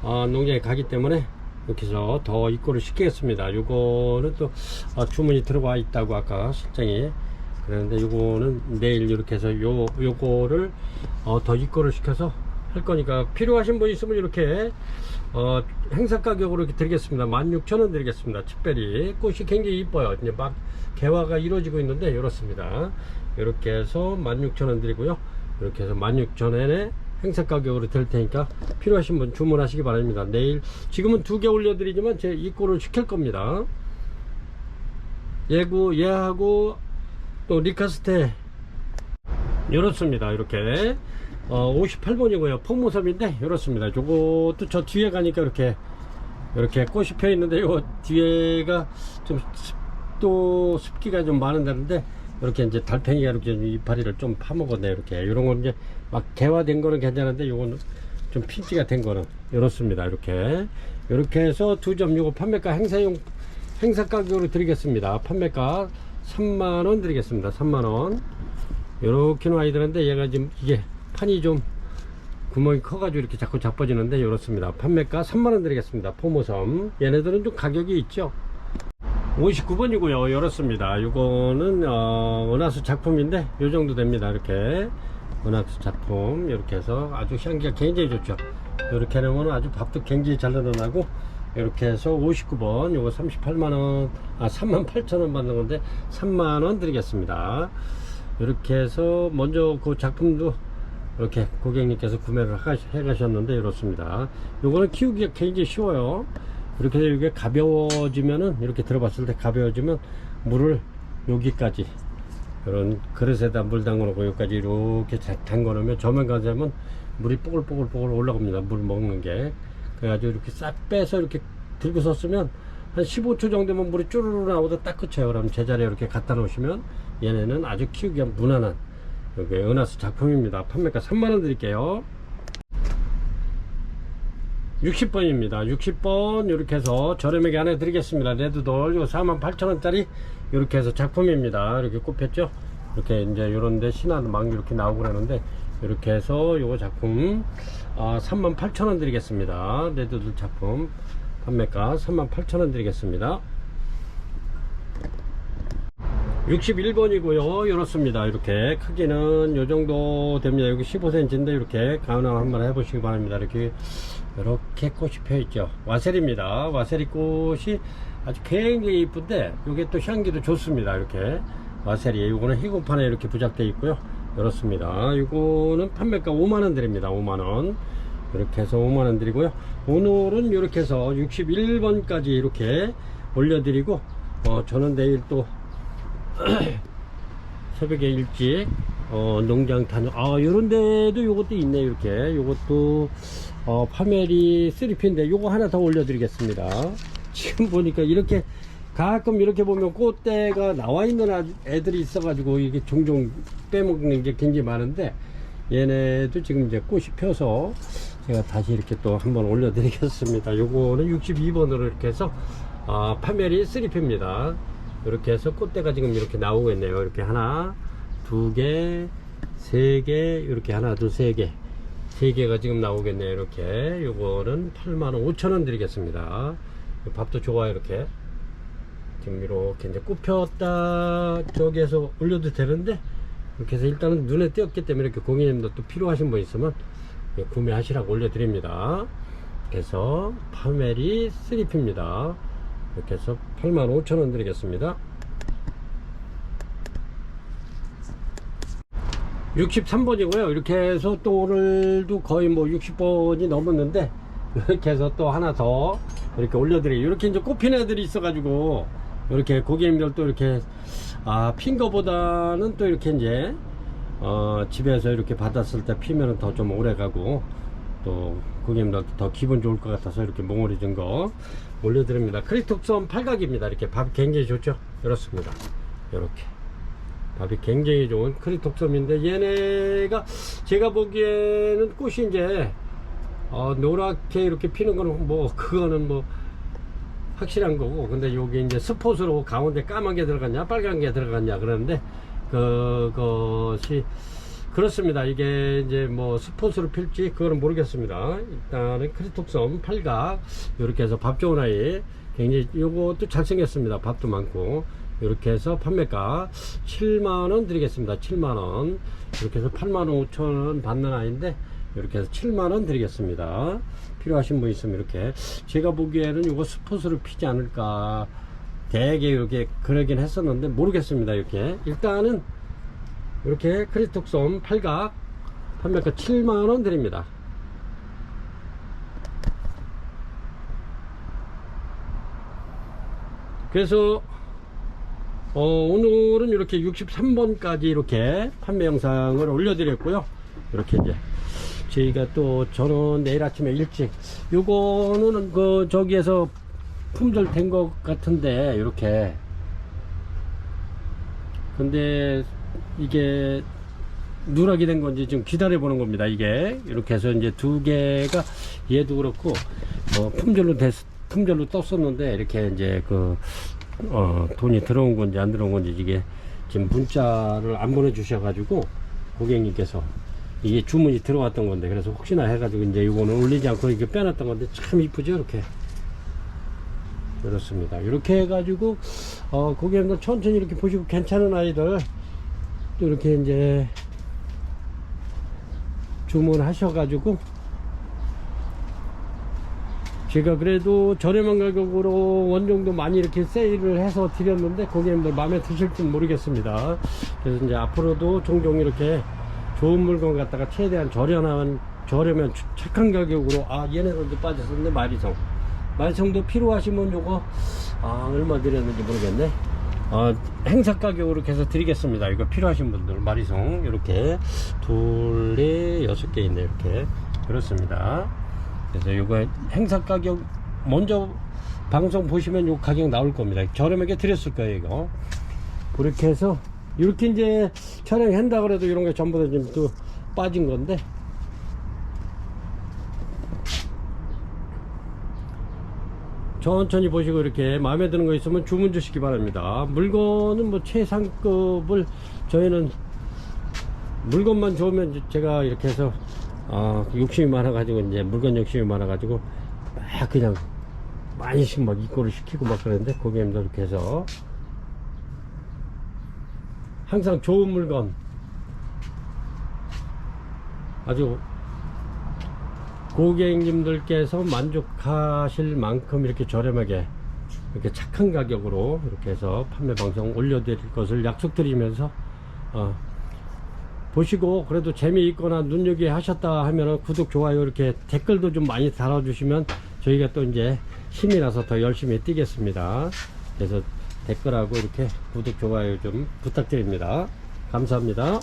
[SPEAKER 1] 농장에 가기 때문에 이렇게 해서 더 입고를 시키겠습니다. 요거는 또 주문이 들어와 있다고 아까 실장이 그랬는데 요거는 내일 이렇게 해서 요거를 더 입고를 시켜서 할 거니까 필요하신 분 있으면 이렇게 행사 가격으로 이렇게 드리겠습니다. 16,000원 드리겠습니다. 칩벨이 꽃이 굉장히 이뻐요. 이제 막 개화가 이루어지고 있는데 이렇습니다. 이렇게 해서 16,000원 드리고요. 이렇게 해서 16,000원에 행사 가격으로 될 테니까 필요하신 분 주문하시기 바랍니다. 내일 지금은 2개 올려드리지만 제 입고를 시킬 겁니다. 얘하고 또 리카스테 이렇습니다. 이렇게 58번이고요. 폼모섭인데 이렇습니다. 요것도 저 뒤에 가니까 이렇게 꽃이 펴 있는데 요 뒤에가 좀 습기가 좀 많은 데인데 이렇게 이제 달팽이가 이렇게 이파리를 좀 파먹었네. 이렇게 이런 건 이제 막 개화된 거는 괜찮은데 요거는 좀 핀지가 된 거는 이렇습니다. 이렇게 해서 2점 요거 판매가 행사 가격으로 드리겠습니다. 판매가 3만원 드리겠습니다. 3만원. 요렇게 놔야 되는데 얘가 지금 이게 판이 좀 구멍이 커가지고 이렇게 자꾸 자빠지는데 이렇습니다. 판매가 3만원 드리겠습니다. 포모섬 얘네들은 좀 가격이 있죠. 59번이고요. 이렇습니다. 이거는 은하수 작품인데 요 정도 됩니다. 이렇게 은하수 작품 이렇게 해서 아주 향기가 굉장히 좋죠. 이렇게 해놓으면 아주 밥도 굉장히 잘 늘어나고 이렇게 해서 59번 요거 38만원 38,000원 받는 건데 3만원 드리겠습니다. 이렇게 해서 먼저 그 작품도 이렇게 고객님께서 구매를 해 가셨는데 이렇습니다. 요거는 키우기가 굉장히 쉬워요. 이렇게 해서 이게 가벼워지면은 이렇게 들어봤을 때 가벼워지면 물을 여기까지 이런 그릇에다 물 담궈 놓고 여기까지 이렇게 담궈 놓으면 저만 가자면 물이 뽀글뽀글 올라갑니다. 물 먹는 게. 그래가지고 이렇게 싹 빼서 이렇게 들고 섰으면 한 15초 정도면 물이 쭈르르 나오다 딱 그쳐요. 그럼 제자리에 이렇게 갖다 놓으시면 얘네는 아주 키우기가 무난한 여기 은하수 작품입니다. 판매가 3만원 드릴게요. 60번입니다. 60번 이렇게 해서 저렴하게 하나 드리겠습니다. 레드돌 요 48,000원짜리 이렇게 해서 작품입니다. 이렇게 꼽혔죠. 이렇게 이제 요런데 신화도 막 이렇게 나오고 그러는데 이렇게 해서 요거 작품 38,000원 드리겠습니다. 레드돌 작품 판매가 38,000원 드리겠습니다. 61번이고요. 이렇습니다. 이렇게 크기는 요 정도 됩니다. 여기 15cm인데 이렇게 가운데 한번 해보시기 바랍니다. 이렇게 꽃이 펴 있죠. 와세리입니다. 와세리 꽃이 아주 굉장히 이쁜데 이게 또 향기도 좋습니다. 이렇게 와세리 이거는 희곡판에 이렇게 부착되어 있고요. 이렇습니다. 이거는 판매가 5만원 드립니다. 5만원 이렇게 해서 5만원 드리고요. 오늘은 이렇게 해서 61번까지 이렇게 올려드리고 저는 내일 또 새벽에 일찍 농장 다녀 요런 데도 요것도 있네. 이렇게 요것도 파메리 3P인데 요거 하나 더 올려드리겠습니다. 지금 보니까 이렇게 가끔 이렇게 보면 꽃대가 나와 있는 애들이 있어 가지고 이게 종종 빼먹는 게 굉장히 많은데 얘네도 지금 이제 꽃이 펴서 제가 다시 이렇게 또 한번 올려드리겠습니다. 요거는 62번으로 이렇게 해서 파메리 3P입니다. 이렇게 해서 꽃대가 지금 이렇게 나오고 있네요. 이렇게 하나, 두 개, 세 개, 이렇게 하나, 둘, 세 개, 세 개가 지금 나오겠네요. 이렇게 요거는 85,000원 드리겠습니다. 밥도 좋아요. 이렇게 지금 이렇게 이제 꽃 폈다 저기에서 올려도 되는데 이렇게 해서 일단은 눈에 띄었기 때문에 이렇게 고객님도 또 필요하신 분 있으면 구매하시라고 올려드립니다. 그래서 파메리 3P입니다. 이렇게 해서 85,000원 드리겠습니다. 63번이고요. 이렇게 해서 또 오늘도 거의 뭐 60번이 넘었는데 이렇게 해서 또 하나 더 이렇게 올려드려요. 이렇게 이제 꽃핀 애들이 있어가지고 이렇게 고객님들 또 이렇게 핀 거보다는 또 이렇게 이제 집에서 이렇게 받았을 때 피면은 더 좀 오래 가고 또 고객님들 더 기분 좋을 것 같아서 이렇게 몽골이 준 거 올려드립니다. 크리톡섬 팔각입니다. 이렇게 밥 굉장히 좋죠. 이렇습니다. 이렇게 밥이 굉장히 좋은 크리톡섬인데, 얘네가 제가 보기에는 꽃이 이제 노랗게 이렇게 피는 거는 뭐 그거는 뭐 확실한 거고, 근데 여기 이제 스폿으로 가운데 까만 게 들어갔냐 빨간 게 들어갔냐 그러는데, 그것이 그렇습니다. 이게 이제 뭐 스폿으로 필지 그거는 모르겠습니다. 일단은 크리톡섬 팔각 이렇게 해서 밥 좋은 아이, 굉장히 요것도 잘생겼습니다. 밥도 많고. 이렇게 해서 판매가 7만원 드리겠습니다. 7만원. 이렇게 해서 8만 5천원 받는 아이인데, 이렇게 해서 7만원 드리겠습니다. 필요하신 분 있으면 이렇게. 제가 보기에는 이거 스폿으로 피지 않을까 되게 이렇게 그러긴 했었는데 모르겠습니다. 이렇게 일단은 이렇게 크리톡섬 팔각 판매가 7만원 드립니다. 그래서 오늘은 이렇게 63번까지 이렇게 판매 영상을 올려드렸고요. 이렇게 이제 저희가 또 저는 내일 아침에 일찍, 요거는 그 저기에서 품절 된 것 같은데 이렇게, 근데 이게 누락이 된 건지 좀 기다려 보는 겁니다. 이게 이렇게 해서 이제 두 개가, 얘도 그렇고 품절로 떴었는데, 이렇게 이제 돈이 들어온 건지 안 들어온 건지, 이게 지금 문자를 안 보내주셔 가지고 고객님께서 이게 주문이 들어왔던 건데, 그래서 혹시나 해가지고 이제 이거는 올리지 않고 이렇게 빼놨던 건데, 참 이쁘죠. 이렇게 그렇습니다. 이렇게 해가지고 고객님들 천천히 이렇게 보시고 괜찮은 아이들 또 이렇게 이제 주문하셔가지고, 제가 그래도 저렴한 가격으로 원종도 많이 이렇게 세일을 해서 드렸는데 고객님들 마음에 드실지 모르겠습니다. 그래서 이제 앞으로도 종종 이렇게 좋은 물건 갖다가 최대한 저렴한 착한 가격으로, 얘네들도 빠졌었는데 마리성도 필요하시면 요거 얼마 드렸는지 모르겠네. 행사 가격으로 이렇게 해서 드리겠습니다. 이거 필요하신 분들 마리성 이렇게 둘, 넷, 6개 있네. 이렇게 그렇습니다. 그래서 요거 행사 가격 먼저 방송 보시면 요 가격 나올 겁니다. 저렴하게 드렸을 거예요. 이거 그렇게 해서 이렇게 이제 촬영한다 그래도 이런 게 전부 다 지금 또 빠진 건데, 천천히 보시고 이렇게 마음에 드는 거 있으면 주문 주시기 바랍니다. 물건은 뭐 최상급을, 저희는 물건만 좋으면 제가 이렇게 해서 욕심이 많아가지고, 이제 물건 욕심이 많아가지고 막 그냥 많이씩 막 입고를 시키고 막 그러는데, 고객님들 이렇게 해서 항상 좋은 물건, 아주 고객님들께서 만족하실 만큼 이렇게 저렴하게, 이렇게 착한 가격으로 이렇게 해서 판매 방송 올려드릴 것을 약속드리면서, 보시고 그래도 재미있거나 눈여겨 하셨다 하면은 구독, 좋아요, 이렇게 댓글도 좀 많이 달아주시면 저희가 또 이제 힘이 나서 더 열심히 뛰겠습니다. 그래서 댓글하고 이렇게 구독, 좋아요 좀 부탁드립니다. 감사합니다.